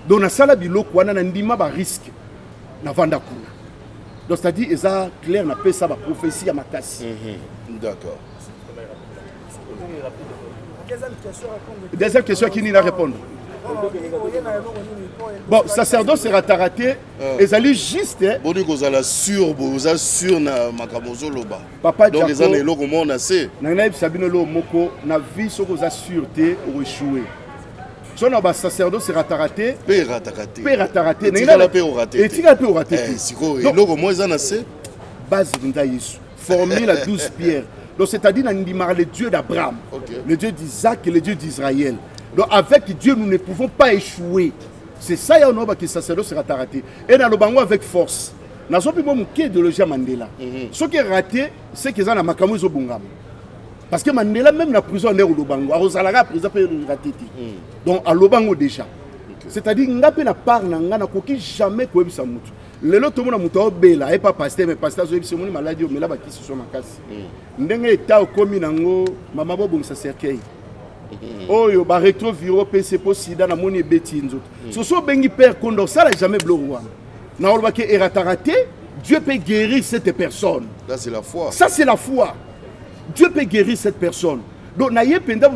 B: Donc na sala biloko wana na ndima ba risque na vanda kuna. Donc c'est-à-dire eza clair na pesa ba prophétie ya makasi.
D: D'accord.
B: Deuxième question qui n'y a répondre. Bon, sacerdoce sera raté. Et allez juste.
D: Bon, vous allez sûr na makamozo loba.
B: Papa
D: donc les années là comment on a c'est.
B: Nanaïb Sabino lo moko na vie sur vos sûreté ou échouer. Si on a sacerdoce sera raté.
D: Père raté.
B: Et
D: tu vas paix au raté.
B: Et tu vas paix au raté.
D: Si quoi et logo moi ils en a c'est.
B: Base d'Indaïs. Formule à 12 pierres. Donc c'est-à-dire le Dieu d'Abraham, le Dieu d'Isaac et le Dieu d'Israël. Donc avec Dieu, nous ne pouvons pas échouer. C'est ça que le sacerdoce sera raté. Et dans le bango avec force. Nous avons pu voir idéologie Mandela. Ce qui est raté, c'est qu'ils ont la makamu zobungam. Parce que Mandela même la prison est au Lobango. Alors Zalaga prison peut raté. Donc à Lobango déjà. C'est-à-dire ngapé na part na ngana koki jamais ko ebisa mutu. Lelo to mona mutu obela et pas pasteur mais pasteur zo ebisa moni maladie mais là ba kisi so makasi. Ndenge eta okomi nango mama bo bongisa cercueil. Oyo ba rétroviro PC po sida na moni beti nzoto. So bengi père Kondo ça n'a jamais bloqué. Na oloba ke raté, Dieu peut guérir cette personne.
D: Là c'est la foi.
B: Ça c'est la foi. Dieu peut guérir cette personne. Donc naye penda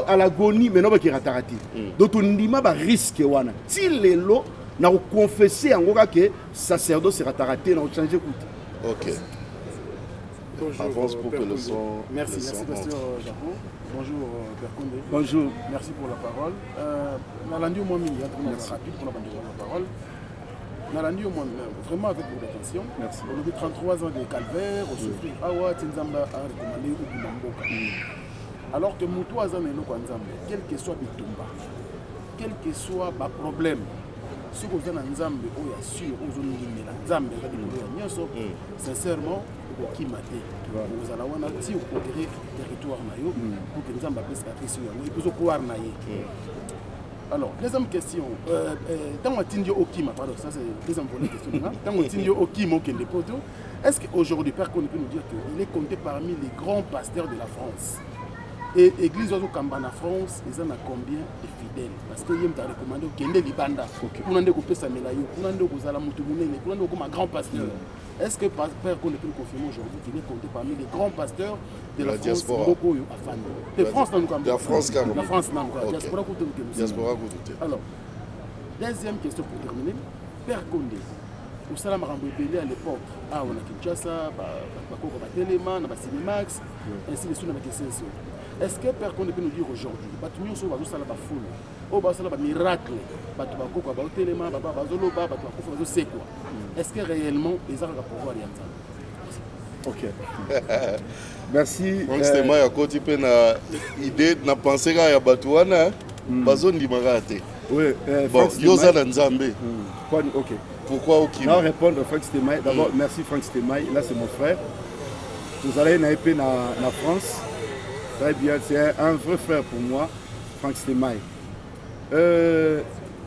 B: à l'agonie mais non ba ki ratarati. Donc on ndima ba risque wana. Ti lelo na confesser ngoka ke sacerdoce sera raté na changer coup.
D: OK.
B: Bonjour.
D: Avance pour que le son.
E: Merci pasteur Japon. Bonjour Père Condé.
B: Bonjour.
E: Merci pour la parole. Nalandi au moins mingi rapide pour la parole. Nalandi au moins vraiment avec beaucoup d'attention.
B: Merci.
E: On a eu 33 ans de calvaire, au souffrir awa tinzamba a recommandé ou bimamboka. Alors que Moutou Azamé no Kwanzambe, quel que soit Bitumba, quel que soit le problème, ce que vous avez en Nzambe, ou ya sûr, ou zone limela, Nzambe, sincèrement, vous qui maté, vous allez avoir un petit territoire naïo pour que Nzambe puisse apprécier, et puis pouvoir naïe. Alors, deuxième question, tant qu'on a Okima, pardon, ça c'est la deuxième question, tant qu'on a Okima au Kendepoto, est-ce qu'aujourd'hui, Père Condé peut nous dire qu'il est compté parmi les grands pasteurs de la France? Et l'église de Kambana France, ils en a combien de fidèles? Parce que Yem t'a recommandé au Kende Libanda, pour n'en découper sa mélaïo, pour n'en découper sa lamoutoumouné, pour n'en découper un grand pasteur. Est-ce que Père Condé peut nous confirmer aujourd'hui qu'il est compté parmi les grands pasteurs de la France?
D: Diaspora.
E: De France, dans le
D: La France, carrément.
E: La France, non, quoi. Diaspora,
D: Diaspora,
E: alors, deuxième question pour terminer. Père Condé, au Salam Rambouébélé à l'époque, on a Kinshasa, Bakoko Batelema, Cinemax, ainsi de suite, on a question.
B: Est-ce que Père Condé peut nous dire aujourd'hui, Batumio so bazo sala ba foule, o ba sala ba miracle, batu ba koko ba hotelema, ba bazoloba, batu ba kofa bazo sekwa. Est-ce que réellement les arts va pouvoir y entendre? OK. Merci.
D: Donc c'est moi à côté pe na idée na penser ya batu wana bazo ndimaka te.
B: Oui,
D: bon, yoza na Nzambe.
B: OK.
D: Pourquoi OK?
B: Non, répondre Franck Stémaï. D'abord, merci Franck Stémaï. Là, c'est mon frère. Vous allez en France. Très bien, c'est un vrai frère pour moi, Franck Stémaï.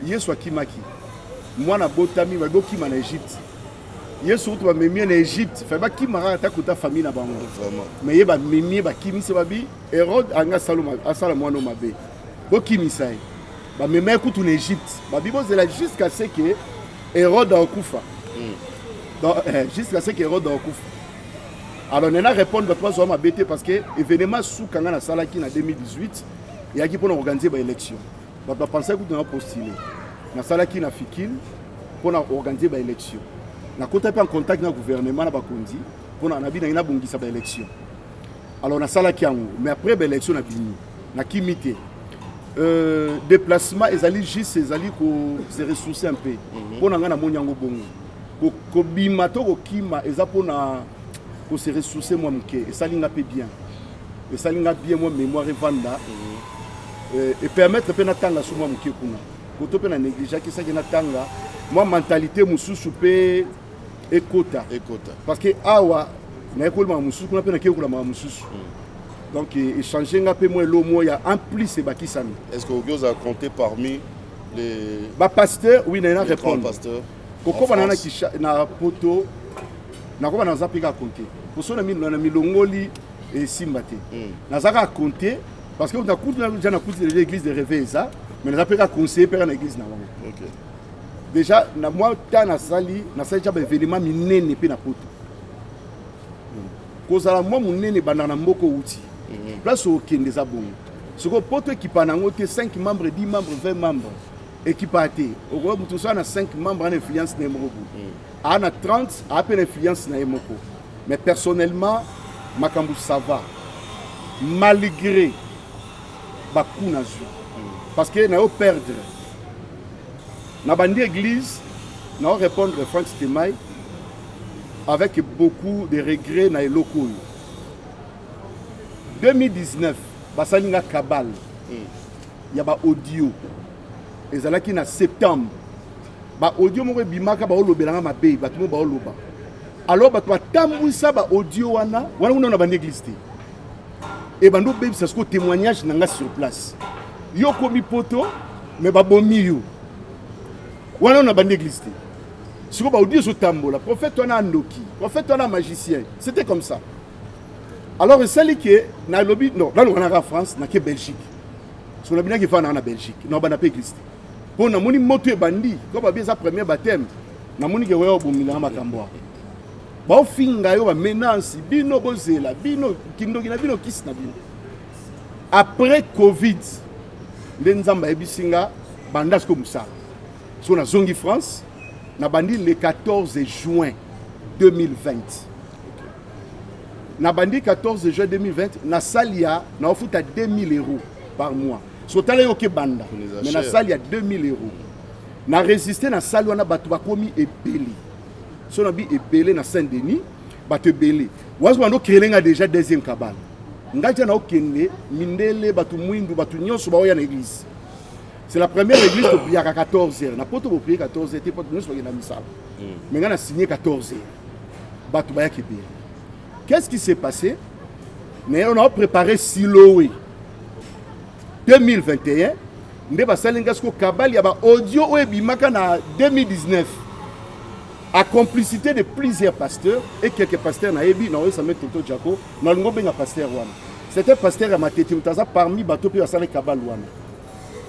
B: Yesu Akimaki. Moi, na botami, ma bokima en Égypte. Yesu tu memi en Égypte. Fait ba kimara ta kota famille na bango.
D: Vraiment.
B: Mais ye ba memi ba kimi se babi. Hérode anga saloma asala mwana mabe. Bokimi sai. Ba memi kutu en Égypte. Ba bibo zela jusqu'à ce que Hérode a Koufa. Jusqu'à ce qu'Hérode a Koufa. Alors, on a répondu à trois hommes à BT parce que l'événement sous Kangana Salaki en 2018, il y a qui pour organiser une élection. On a pensé que nous avons postulé. Na Salaki na Fikil pour organiser une élection. On a été en contact avec le gouvernement Bakondi pour organiser une élection. Alors, on a Salaki en haut. Mais après l'élection, on a fini. On a kimité. Déplacement, ils allaient juste se ressourcer un peu. Pour nous avoir monyango bongo. Ko bimato ko kima eza pona ko se ressourcer moi mke. Et ça linga pe bien. Et ça linga bien moi mémoire vanda. Et permettre pe na tanga sur moi mke kuna. Ko to pe na négliger ki ça ki na tanga. Moi mentalité mususu pe ekota. Parce que awa na ekolo mususu kuna pe na kekula mususu. Donc, échanger un peu moins l'eau, il y a un plus c'est Bakisami.
D: Est-ce que vous avez compté parmi les
B: pasteurs? Oui, il y a une réponse.
D: Pourquoi
B: on a un poto, on a un zapika à compter. Pour ça, on a mis l'ongoli et simbate. On a à compter parce qu'on a coupé l'église de réveil, mais on a pas conseillé pour l'église. Déjà, moi, dans la salle, j'ai un événement miné ne peut pas poto. Cause à moi, mon nez banana moko outil. Place au Kende Zabon. Ce que pour toi qui panango 5 membres, 10 membres, 20 membres, équipe à thé. Au gros, tout ça, on a 5 membres en influence dans Moko. On a 30 à peine influence dans Moko. Mais personnellement, Makambu ça va. Malgré Bakuna Zou. Parce que nous avons perdre. Dans la église, nous avons répondre à Franck Stémaï avec beaucoup de regrets dans les locaux. 2019, Basalinga Kabal, il y a un audio. Et ça qui en septembre. Ba audio mo bimaka ba olobelanga mabe batumo ba oloba. Alors ba tambwisa ba audio wana na ba église. Et bando baby ça ce témoignage nanga sur place. Yo komi poto mais ba bomi yo. Wana na ba église. Si vous avez dit tambola, prophète on a Andoki, prophète on a magicien. C'était comme ça. Alors, c'est que dans le lobby, non, là, on a en France, on a Belgique. Si on a bien qui fait en Belgique, on n'a pas église. Pour nous, on a moto et bandi, comme on a sa premier baptême, on a moto qui est au Boumila Makamboa. Bon, finga yo menace, bino bozela, bino kindogina, bino kisna bino. Après Covid, les Nzamba et Bisinga, bandas comme ça. Si on a Zongi France, on a bandi le 14 juin 2020. Na bandi 14 juin 2020, na salia, na offre à 2000 € par mois. So tala yo ke banda, mais na salia 2000 €. Na résisté na salia wana batu bakomi ebeli. So na bi ebeli na Saint-Denis, batu ebeli. Wazo bando kelenga déjà deuxième kabale. Ngaja na okende mindele batu mwindu batu nyonso ba oya na église. C'est la première église au Biaka 14h. Na poto prier 14h, t'es pas nous soyez na misala. Mais on a signé 14h. Batu ba ya kebeli. Qu'est-ce qui s'est passé? Mais on a préparé Siloé 2021. Nous avons Kabal, il y a audio en 2019. À complicité de plusieurs pasteurs et quelques pasteurs, c'était pasteur à Matete, parmi les Kabal.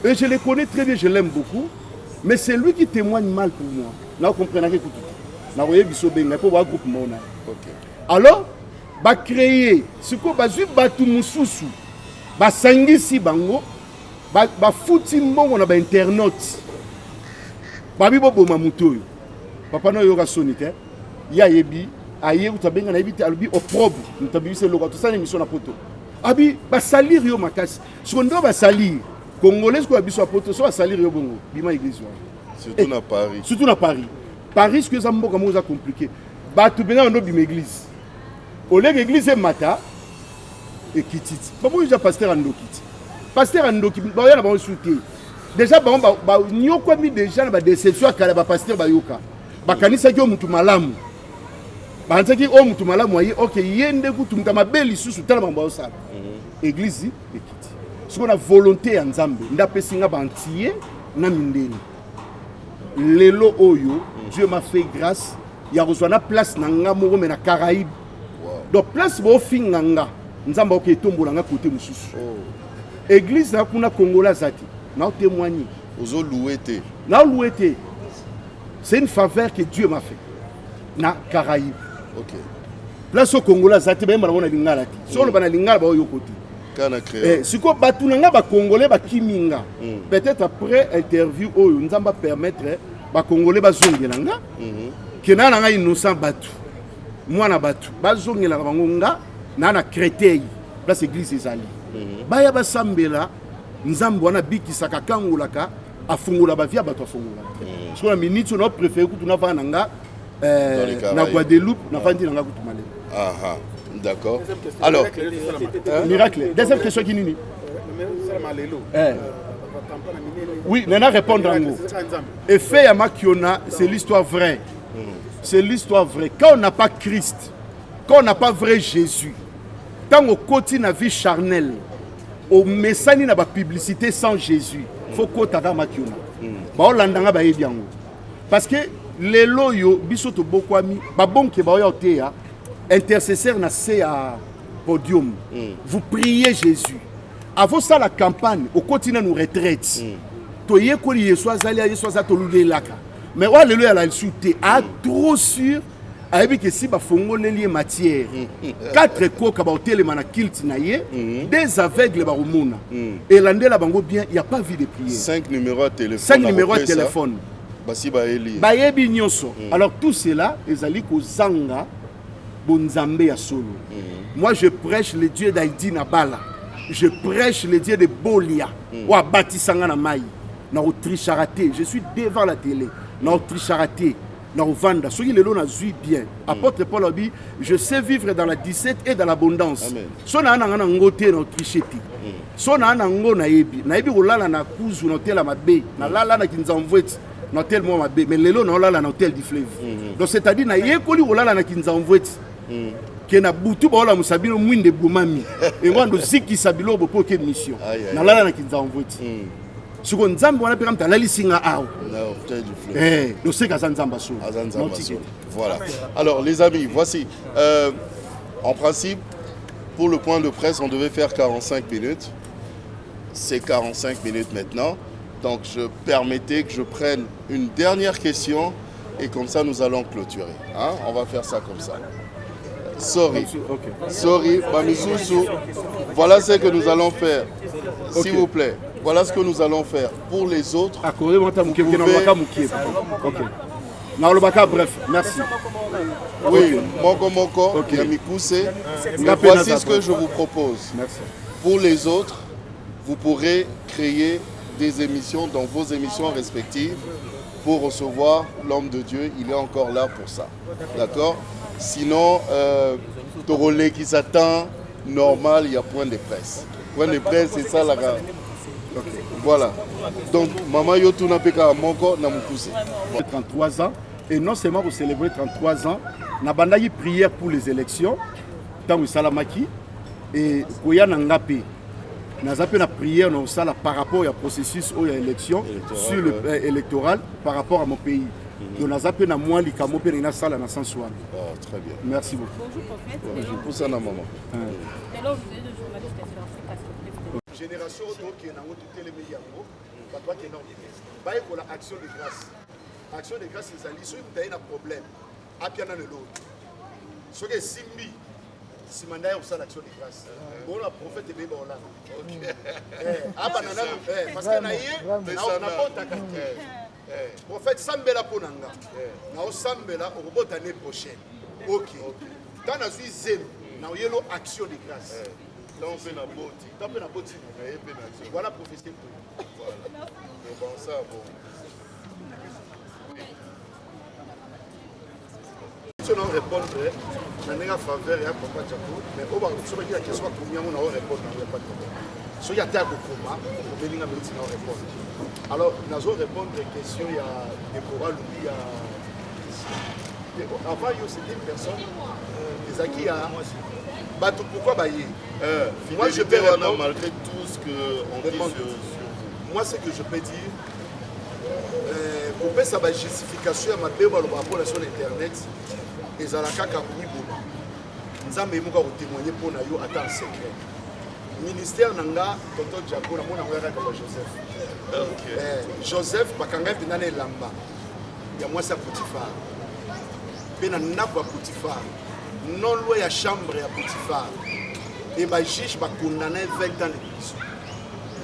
B: Et je le connais très bien, je l'aime beaucoup. Mais c'est lui qui témoigne mal pour moi. Là, vous comprenez tout. Alors, ba créer ce que ba zu batu mususu ba sangisi bango ba futi mbongo na ba internaute ba bibo boma mutoyo papa no yoka sonite ya yebi aye utabenga na yebi albi opprobre ntabisi loko to sana mission na poto abi basalir yo makasi sondo basalir congolais ko biso apoto so basalir yo bongo bima église
D: surtout na Paris.
B: Surtout na Paris. Paris que ça mboka mo za compliqué. Batu benga ndo bima église. Oleg église e mata et kititi. Ba mo ja pasteur ando kiti. Pasteur ando ki ba yana ba souté. Déjà ba nyoko mi déjà na ba déception akala ba pasteur ba yoka. Ba kanisa ki o mutu malamu. Ba nzaki o mutu malamu ayi OK yende kutumka mabeli susu tala mamba osala. Église e kiti. Ce qu'on a volonté en Nzambe, ndapesinga bantier na mindeni. Lelo oyo, Dieu m'a fait grâce, il y a reçu na place nanga moko mais na Caraïbes. Donc place bo finganga, Nzamba oké tombola nga côté mususu. Église na kuna Congola zati, na témoigner.
D: Ozo louété.
B: Na louété. C'est une faveur que Dieu m'a fait. Na Caraïbes.
D: OK.
B: Place au Congola zati ba mona lingala ti. Solo bana lingala ba oyo côté.
D: Si
B: vous avez des Congolais, peut-être après l'interview, nous allons permettre aux Congolais de se faire que nous sommes innocents. Moi, je suis innocent. Nous créé l'église des alliés. Baya basambela nzambo wana bikisaka kangulaka afungola bavia bato afungola. Parce que minute on préfère que na va na Guadeloupe na fandi nanga kutumale.
D: Aha. D'accord. Alors,
B: miracle. Deuxième question qui nini? Oui, Nana répondre en gros. Et fait à Makiona, c'est l'histoire vraie. C'est l'histoire vraie. Quand on n'a pas Christ, quand on n'a pas vrai Jésus, tant on continue la vie charnelle, au message n'a pas publicité sans Jésus, il faut qu'on t'aille à Makiona. Bah on l'entend ba bien. Parce que les loyaux, bisoto beaucoup ami, ba bon que ba yotea. Intercesseur na à podium. Vous priez Jésus. Avant ça la campagne, au quotidien nous retraite. Toye ko Yesu azali Yesu azatolule laka. Mais wa lelo ya la insulté a trop sûr ayebi que si ba fongo lelie matière. 4 koka ba hôtel mana kilt na ye, des aveugles ba rumuna. Et landela bango bien, il y a pas vie de prier.
D: 5 numéros de téléphone.
B: 5 numéros de téléphone.
D: Basi ba eli.
B: Ba yebi nyonso. Alors tout cela ezali ko zanga Bonzambe ya solo. Moi je prêche le Dieu d'Haïti na bala. Je prêche le Dieu de Bolia. Wa batisanga na mai. Na tricharaté. Je suis devant la télé. Na tricharaté. Na vanda. Soki lelo na zui bien. Apôtre Paul a dit, je sais vivre dans la 17 et dans l'abondance. Sona na ngana ngote na tricheti. Sona na ngo na yebi. Na yebi olala na kuzu na hotel mabe. Na lala na kinzamvweti. Na hotel mo mabe. Mais lelo na olala na hotel du fleuve. Donc c'est-à-dire na yekoli olala na kinzamvweti. Que na butu ba ola musabino mwinde bumami et wando ziki sabilo bo pour quelle mission na lala na kinza envoiti siko nzambo wana peka mtalali singa awo do c'est ka nzamba so
D: voilà. Alors les amis, voici en principe pour le point de presse on devait faire 45 minutes. C'est 45 minutes maintenant. Donc je permettais que je prenne une dernière question et comme ça nous allons clôturer, hein? On va faire ça comme ça. Sorry, sorry, Bamisusu. Voilà ce que nous allons faire. S'il vous plaît, voilà ce que nous allons faire. Pour les autres,
B: bref, merci.
D: Oui, Moko, Yamikuse. Voici ce que je vous propose.
B: Merci.
D: Pour les autres, vous pourrez créer des émissions dans vos émissions respectives pour recevoir l'homme de Dieu. Il est encore là pour ça. D'accord? Sinon, Torolé qui s'attend, normal, il y a point de presse. Point de presse, c'est ça la gare. Voilà. Donc, Maman Yotuna Peka Moko Namukuse.
B: 33 ans, et non seulement pour célébrer 33 ans, Nabanda y prière pour les élections, tant que Salamaki, et Koya Nangape. Nous avons une prière par rapport au processus de l'élection sur le électoral par rapport à mon pays. Donc nous avons une moi likamopé na sala na sansouane.
D: Très bien.
B: Merci beaucoup.
F: Bonjour prophète.
D: Je pousse à la maman.
F: Alors vous êtes le journaliste qui a fait l'Afrique.
B: Génération qui est dans le télémédia, papa qui est dans le bail pour l'action de grâce. Action de grâce c'est ali so il y a un problème. Apiana le lot. Ce que Simbi si mandat au l'action de grâce. Bon la prophète est bébé là. OK. Parce que na pas prophète Sambela Ponanga. Na Sambela au robot l'année prochaine. OK. Dans la Zem, na yelo action de grâce.
D: Tant on fait la botte.
B: Tant on fait la botte. Voilà prophétie.
D: Voilà. Bon, ça, bon.
B: Si on répondre, on a une faveur et un papa Djako, mais on va répondre à la question combien on a répondre, il n'y a pas de problème. Si il y a des combat, on peut venir répondre. Alors, nous allons répondre à la question, il y a des chorales, il y a... Avant, c'était une personne, des acquis à... Pourquoi bailler
D: moi, je peux répondre, malgré tout ce qu'on dit sur...
B: Moi, ce que je peux dire, pour faire sa justification à ma bénévole sur Internet, et ça la caca oui bon. Nous avons même témoigner pour nous attendre secret. Ministère nanga tonton Djako na mona ngaka ba Joseph. OK. Joseph bakanga pinane lamba. Ya moi ça Potifar. Pena na kwa Potifar. Non loin ya chambre ya Potifar. Et ba juge ba condamné 20 ans de prison.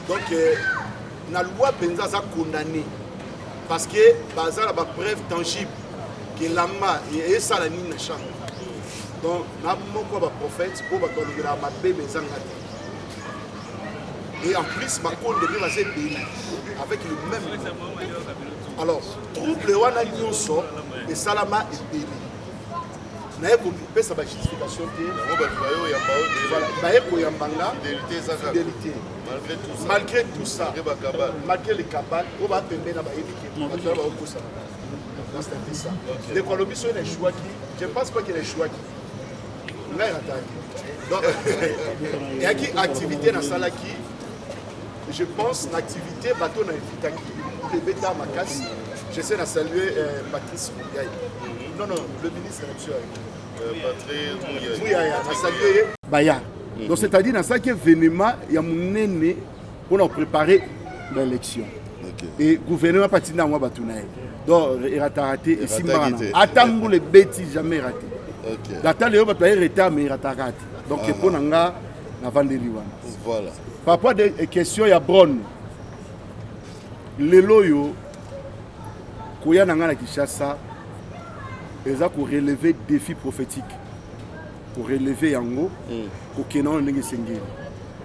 B: Donc na loi penza ça condamné parce que bazar la preuve tangible que lamba et ça la mine chambre. Donc na moko ba prophète ko ba tolira ma bébé zanga. Et en plus, ma compte devait passer avec le même nom. Alors, trouble wana nyonso et salama et béni. Naye compris sa justification voilà, baye ko yambanga fidélité. Malgré tout ça, malgré les cabales, on va tomber dans baye qui ça. L'économie sur les choix qui, je ne pense pas qu'il y ait des choix qui. Donc, il y a qui activité dans ça qui. Je pense l'activité bateau na le bêta Makas. J'essaie de saluer Patrice Mouyaï. Non, le ministre Patrice Mouyaï. On a salué Baya. Donc c'est-à-dire dans ça qui est événement, il y a mon aîné pour préparer l'élection. Et le gouvernement parti dans moi batounaï. Donc il a raté ici maintenant. Attends les bêtises jamais raté. D'attendre les autres retard mais il a raté. Donc pour nanga na vandeliwa.
D: Voilà.
B: Par rapport à des questions, il y a Bron. Les loyaux, quand il y a un Kishasa, ils ont relevé défis prophétiques. Pour relever Yango, pour qu'il y ait un Sengel.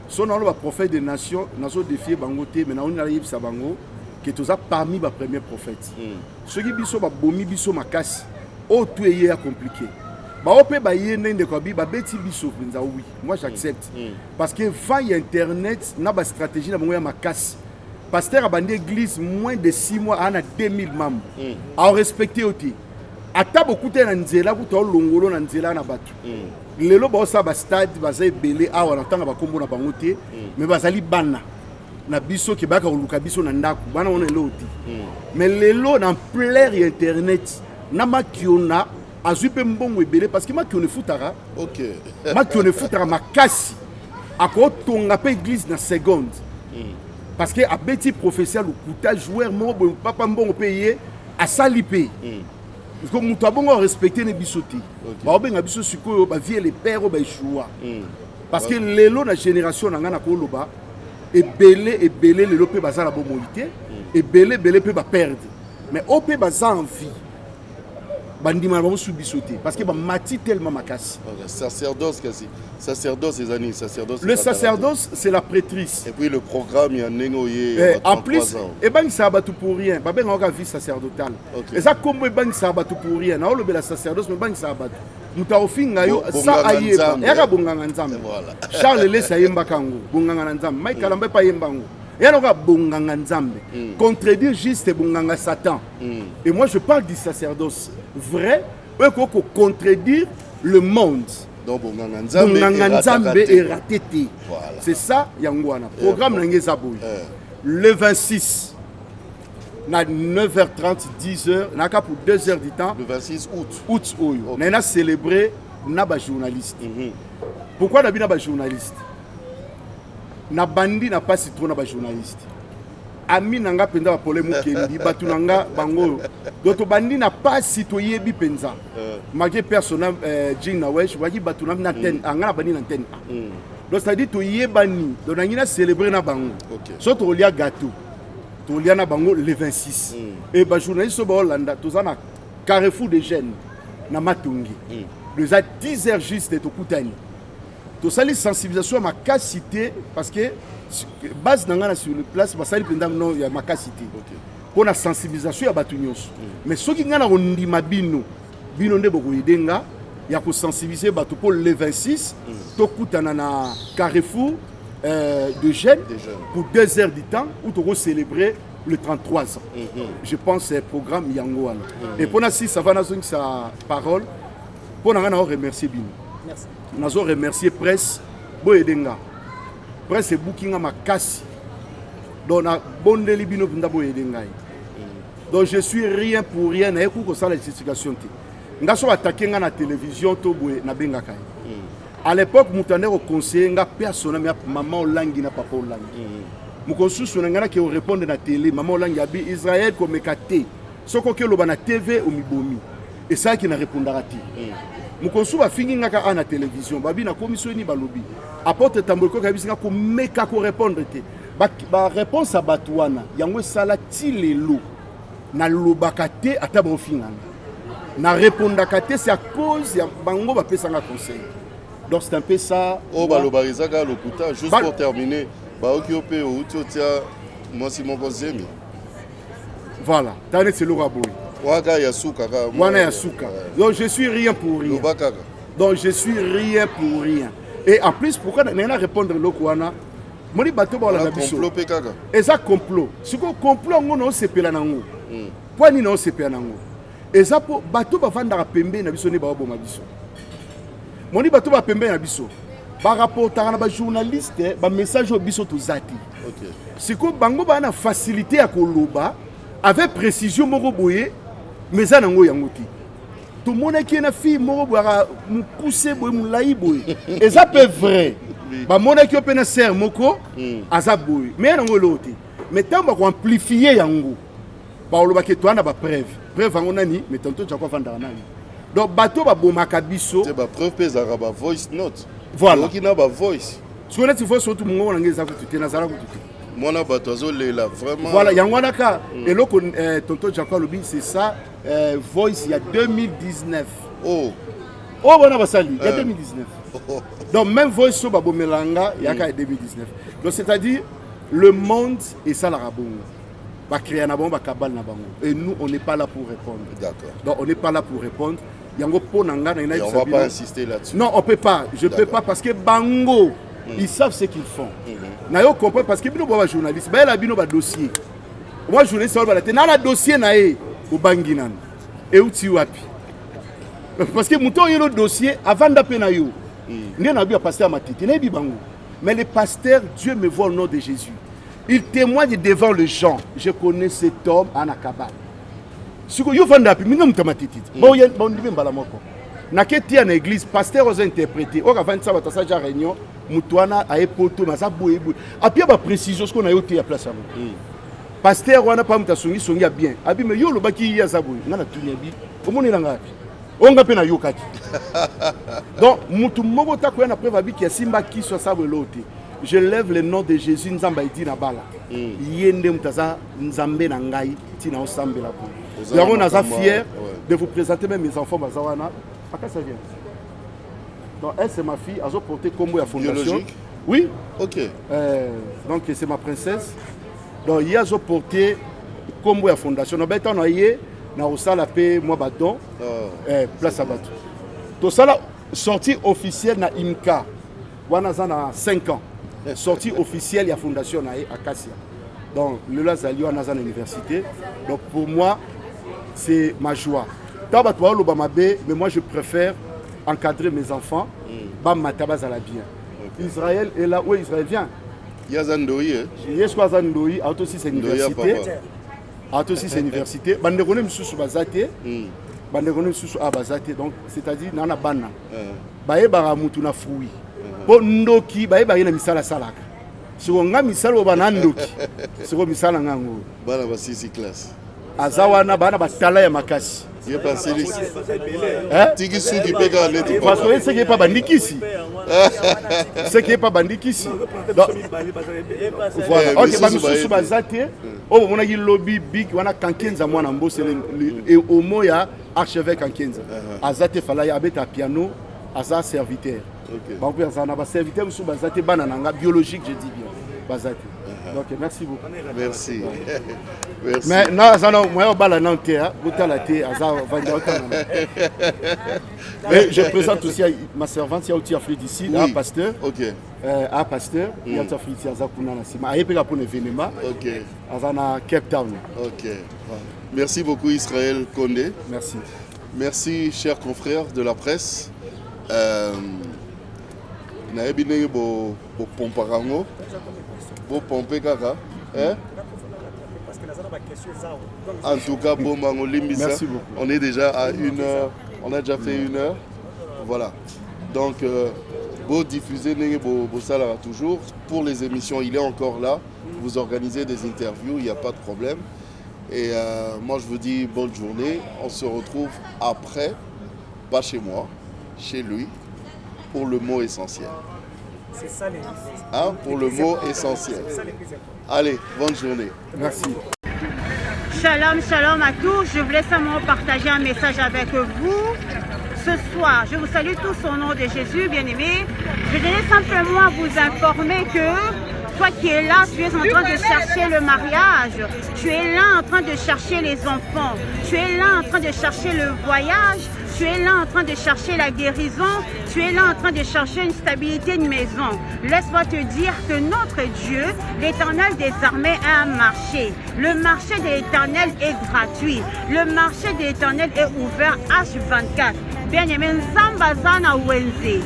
B: Si on a le prophète des nations, nous avons défié Bangote, mais on a eu Sabango, qui est parmi les premiers prophètes. Ceux qui sont bomi, biso makasi, oh tout est compliqué. Moi j'accepte parce que via internet na ba stratégie na bango ma casse pasteur a bandé église moins de 6 mois à 2000 membres a respecté oti ata beaucoup te na nzela ku to longolo na nzela na batu lelo ba sa ba stade ba za ebele awa na tanga ba kombo na bango te mais bazali bana na biso ki baka luka biso na ndaku bana wona lelo oti mais lelo na plaire internet na makiona azupe mbongo ebele parce que maki on est foutara.
D: OK.
B: Maki on est foutara makasi. Ako tonga pe église na seconde. Parce que a beti professeur le couta joueur mo papa mbongo payé a salipé. Parce que mutu abongo respecter ne bisoti. Ba obenga biso sikoyo ba vie les pères ba choua. Parce que lelo na génération na ngana ko loba ebele lelo pe bazala bomolité ebele pe ba perdre. Mais o pe baza en vie. Parce que mati tellement makasi.
D: Sacerdoce, sacerdoce, les années, sacerdoce.
B: Le sacerdoce, c'est la prêtrise.
D: Et puis le programme, il y a Nengoye.
B: En plus, et ben ça va tout pour rien. Babé n'a vie sacerdotale. Et ça comme ben ça va tout pour rien. On le la sacerdoce, mais ben ça va. Nous t'avons fait ça aïe. Et à bonganga nzambe. Charles laisse à yemba kango. Bonganga nzambe. Mike Kalambe pas yembango. Et alors, bonganga nzambe. Contredire juste bonganga Satan. Et moi, je parle du sacerdoce vrai, pour contredire le monde.
D: Donc, bonganga nzambe
B: est raté. C'est ça, Yangwana. Programme Nangezaboui. Le 26, à 9h30, 10h, on a pour 2 heures du temps.
D: Le 26 août.
B: Août, on a célébré Naba journaliste. Pourquoi Naba journaliste? Na bandi na pas trop na ba journaliste ami nanga penza ba problème kendi batu nanga bango doto bandi na pas citoyen bi penza malgré personnel jing na wesh waki batu na ten anga na bandi na ten donc ça dit to yebani donc na célébrer na bango so to lia gâteau to lia na bango le 26 et ba journaliste so ba Hollanda to za na Carrefour des Jeunes na Matungi les à 10h juste to kutani Tout ça, les sensibilisations à ma cité parce que base dans sur le place, ça non il y a ma cité. Pour la sensibilisation à Batunios. Mais ceux qui ont dit ma bino ne beaucoup idenga, il y a pour sensibiliser Batou pour le 26, tout na Carrefour de jeunes pour 2 heures du temps où tu vas célébrer le 33 ans. Je pense que c'est le programme Yango. Et pour si ça va dans sa parole, pour nous remercier Bino.
E: Merci.
B: Nous remercier presse, Boyedenga. Presse et booking à ma casse. Donc, bon délibino pour Boyedenga. Donc, je suis rien pour rien. Je suis ça la justification. Je suis attaqué à la télévision. À l'époque, je suis au conseil. Personne n'a maman langue na papa langue. Je suis répondre à la télé. Maman langue Israël comme Kate. Ce que je suis na TV ou Mibomi. Et ça qui n'a répondu à la télé. Mukonsu ba fingi ngaka na télévision babi na commission ni balobi apporte tamboko ka bisinga ko meka ko répondre te ba réponse à batwana yango sala ti lelo na lobaka te ata ba ofingana na répondre ka c'est à cause ya bango ba pesa nga conseil. Donc c'est un peu ça.
D: Oh ba lobarizaka lokuta juste pour terminer ba okiope o tiotia moi si mon conseil.
B: Voilà, tane c'est le raboy. Donc je suis rien pour rien. Donc je suis rien pour rien. Et en plus, pourquoi on a répondre à l'Okwana? Moni bateau ba la biso. Et ça complot. Ce que complot on se pela nango. Pourquoi ni non se pela nango? Et ça pour bateau ba vanda pembe na biso ne ba bo mabiso. Moni bateau ba pembe na biso. Ba rapporter na ba journaliste ba message au biso to zati. OK. Ce que bango ba na facilité à koloba avec précision moko boye. Mais ça n'a pas été. Tout le monde qui est une fille, m'a poussé, m'a laïboué. Et ça peut être vrai. Bah mon qui est une sœur, moko, azaboué. Mais il y a l'autre. Mais tant qu'on amplifie yango, bah on le voit que toi on a pas preuve. Preuve on a ni, mais tantôt tu as quoi faire dans nani. Donc bateau bah bon makabiso.
D: C'est bah preuve pèse à rabat voice note.
B: Voilà.
D: Qui n'a pas voice.
B: Ce qu'on a tu vois surtout mon on a des affaires tu es nazara tout.
D: Moi na batozo là vraiment.
B: Voilà, yango naka. Et là tonton Jacob Lobi c'est ça. Voice il y a 2019.
D: Oh
B: bon, il y a 2019. Donc même Voice sur Babo Melanga, il y a 2019. Donc c'est-à-dire le monde est ça la rabongo. Ba créer na bon ba kabal na bango. Et nous on n'est pas là pour répondre.
D: D'accord.
B: Donc on n'est pas là pour répondre. Yango ponanga na ina.
D: On va pas insister là-dessus.
B: Non, on peut pas. Je peux pas parce que bango ils savent ce qu'ils font. Na yo comprendre parce que bino ba journaliste, ba la bino ba dossier. Moi journaliste ba la te na dossier na e. Banginan et uti wapi parce que mouton y a le dossier avant d'appeler yo n'y en a bien pasteur matiti n'est bango mais les pasteurs Dieu me voit au nom de Jésus il témoigne devant les gens je connais cet homme en akaba si vous yo vanda pi minga mutamatiti bon y bon libe mbala moko na keti na église pasteur aux interpréter au avant ça va ça réunion mutuana a epoto na sa boye apia ba précision ce qu'on a yoté à place pasteur wana pa mutasongi songi bien abi me yo lo baki ya zaboy ngana tunya bi omoni na ngapi onga pe na yo kati donc mutu moko ta ko na preuve abi ki simba ki so sabo lote je lève le nom de Jésus nzamba iti na bala yende mutaza nzambe na ngai tina osambela po donc on a fier de vous présenter même mes enfants bazawana aka ça vient donc elle c'est ma fille azo porter combo ya fondation biologique. Oui
D: OK
B: donc c'est ma princesse. Donc il y a porté comme la fondation. On a na paix moi badon place à bateau. Tout ça là sortie officielle na IMCA. Wana na 5 ans. Sortie officielle la fondation na Acacia. Donc le Lazali wana na université. Donc pour moi c'est ma joie. Taba toi lo bamabe mais moi je préfère encadrer mes enfants. Bam matabaz à la bien. Israël est là où Israël vient.
D: Yazandoyi
B: Yes kwa Zandoyi auto si c'est université. Auto si c'est université. Bande connait msusu bazate. Bande connait msusu abazate donc c'est-à-dire nana bana. Baye bara mutu na fruit. Po ndoki baye bara na misala salaka. Siko nga misala bana ndoki. Siko misala ngango.
D: Bana ba 6 classe.
B: Azawana bana batala ya makasi.
D: Il est passé ici. Tiki Souki Peka Leti.
B: Parce que ce qui n'est pas bandiki ici. Ce qui n'est pas bandiki ici. Voilà. Ok, Bamisusu Bazate. Oh, on a eu lobby big, on a Kankenza, moi, en bosse. Et au moins, il y a archevêque Kankenza. Azate Falaya Abeta piano, Aza serviteur. bango mpe na baserviteur mosusu baza te bana na nga biologique je dis bien baza te donc merci beaucoup.
D: Merci. Merci.
B: Mais non, ça non, moi au bala non te, botala te, aza vanda otana. Mais je présente aussi ma servante, il y a aussi Afrique d'ici, un pasteur.
D: OK.
B: Un pasteur, il y a aussi Afrique ici, aza kuna na sima. Ayepe pour l'événement.
D: OK.
B: Aza na Cape Town.
D: OK. Merci beaucoup Israël Condé.
B: Merci.
D: Merci chers confrères de la presse. Nayebi nenge bo pomparango. Bo pomper kaka. Hein? En tout cas, bon Mango Limbisa, on est déjà à 1 heure, on a déjà fait 1 heure. Voilà. Donc, beau diffuser beau salara toujours. Pour les émissions, il est encore là. Vous organisez des interviews, il n'y a pas de problème. Et moi, je vous dis bonne journée. On se retrouve après, pas chez moi, chez lui, pour le mot essentiel.
E: C'est ça les
D: hein, pour le mot essentiel. Allez, bonne journée.
B: Merci.
C: Shalom, shalom à tous. Je voulais simplement partager un message avec vous. Ce soir, je vous salue tous au nom de Jésus, bien-aimés. Je voulais simplement vous informer que toi qui es là, tu es en train de chercher le mariage. Tu es là en train de chercher les enfants. Tu es là en train de chercher le voyage. Tu es là en train de chercher la guérison. Tu es là en train de chercher une stabilité de maison. Laisse-moi te dire que notre Dieu, l'Éternel des armées, a un marché. Le marché de l'Éternel est gratuit. Le marché de l'Éternel est ouvert H24. Bien-aimé, Nzambazana Wenze.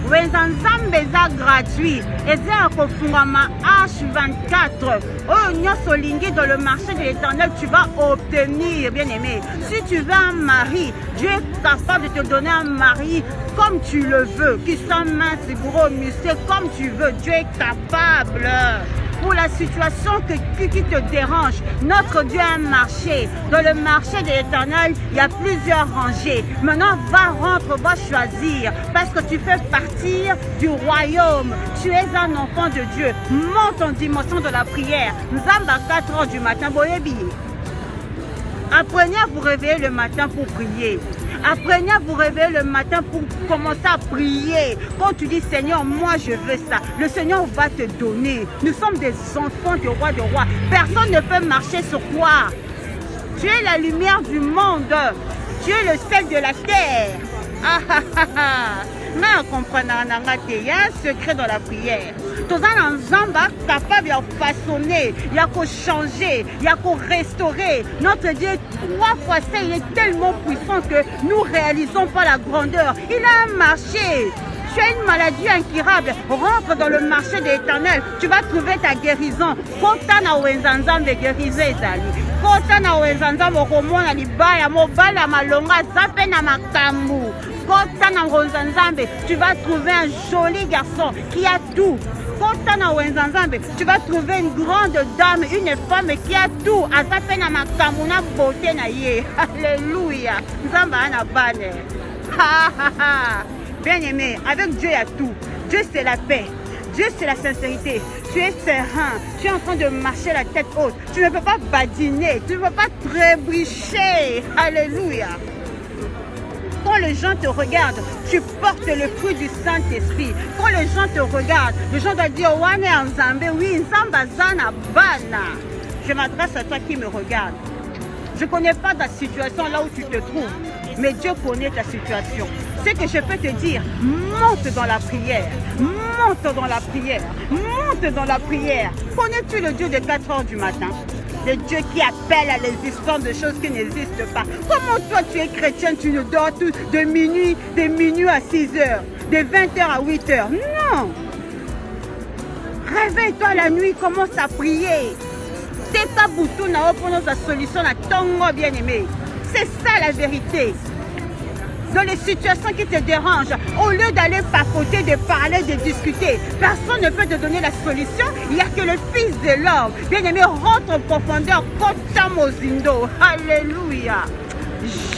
C: Nzambe eza gratuit. Eza kofungama H24. Oh, nyonso lingi dans le marché de l'Éternel, tu vas obtenir, bien-aimé. Si tu veux un mari, Dieu est capable de te donner un mari comme tu le veux, qui soit mince, gros, musclé, comme tu veux. Dieu est capable. Pour la situation qui te dérange, notre Dieu a un marché. Dans le marché de l'Éternel, il y a plusieurs rangées. Maintenant, va choisir. Parce que tu fais partie du royaume. Tu es un enfant de Dieu. Monte en dimension de la prière. Nous sommes à 4 h du matin. Apprenez à vous réveiller le matin pour prier. Apprenez à vous réveiller le matin pour commencer à prier. Quand tu dis Seigneur, moi je veux ça, le Seigneur va te donner. Nous sommes des enfants de roi de roi. Personne ne peut marcher sur toi. Tu es la lumière du monde. Tu es le sel de la terre. Ah ah ah ah. Mais comprenez, il y a un secret dans la prière. Tous un ensemble capable de façonner, il y a qu'à changer, il y a qu'à restaurer. Notre Dieu, 3 fois ça, il est tellement puissant que nous ne réalisons pas la grandeur. Il a un marché. Tu as une maladie incurable, rentre dans le marché de l'Éternel, tu vas trouver ta guérison. Kota na wenzanzambe guérison ezali. Kota na wenzanzambe okomona libaya mobala malonga zape na makambu. Kota na wenzanzambe, tu vas trouver un joli garçon qui a tout. Kota na wenzanzambe, tu vas trouver une grande dame, une femme qui a tout. Azape na makambu na beauté na ye. Alléluia. Nzamba ana bane. Ha ha ha. Bien-aimé, avec Dieu il y a tout. Dieu c'est la paix. Dieu c'est la sincérité. Tu es serein. Tu es en train de marcher la tête haute. Tu ne peux pas badiner. Tu ne peux pas trébucher. Alléluia. Quand les gens te regardent, tu portes le fruit du Saint-Esprit. Quand les gens te regardent, les gens doivent dire Wane Nzambe, oui, Nzamba Zana Bana. Je m'adresse à toi qui me regarde. Je ne connais pas ta situation là où tu te trouves, mais Dieu connaît ta situation. Ce que je peux te dire, monte dans la prière, monte dans la prière, monte dans la prière. Connais-tu le Dieu de 4 h du matin? Le Dieu qui appelle à l'existence de choses qui n'existent pas. Comment toi tu es chrétien, tu ne dors tout de minuit à 6 h, de 20 h à 8 h? Non! Réveille-toi la nuit, commence à prier. C'est ta bouton à opposer sa solution à ton bien-aimé. C'est ça la vérité. Dans les situations qui te dérangent, au lieu d'aller papoter, de parler, de discuter, personne ne peut te donner la solution. Il n'y a que le Fils de l'homme. Bien-aimé, rentre en profondeur. Kotamozindo. Alléluia.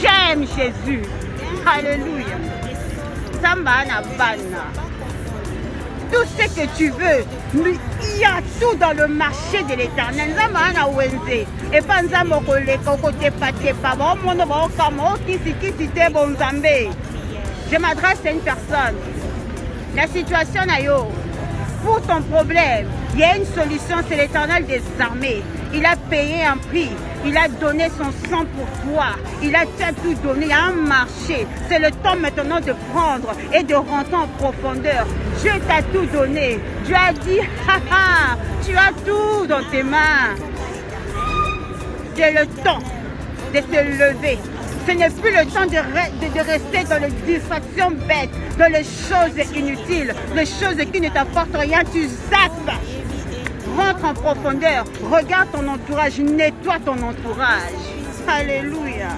C: J'aime Jésus. Alléluia. Samba na bana. Tout ce que tu veux, il y a tout dans le marché de l'Éternel. Et pas je m'adresse à une personne. La situation n'a yo. Pour ton problème, il y a une solution, c'est l'Éternel des armées. Il a payé un prix, il a donné son sang pour toi, il a tout donné, il y a un marché. C'est le temps maintenant de prendre et de rentrer en profondeur. Dieu t'a tout donné. Dieu a dit, haha, tu as tout dans tes mains. C'est le temps de se lever. Ce n'est plus le temps de rester dans les distractions bêtes, dans les choses inutiles, les choses qui ne t'apportent rien. Tu zappes. Rentre en profondeur. Regarde ton entourage. Nettoie ton entourage. Alléluia.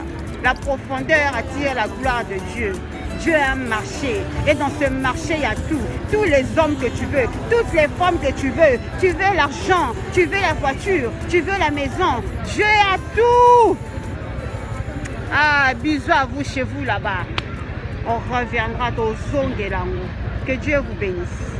C: La profondeur attire la gloire de Dieu. Dieu a un marché. Et dans ce marché, il y a tout. Tous les hommes que tu veux. Toutes les femmes que tu veux. Tu veux l'argent. Tu veux la voiture. Tu veux la maison. Dieu a tout. Ah, bisous à vous chez vous là-bas. On reviendra aux zones de l'amour. Que Dieu vous bénisse.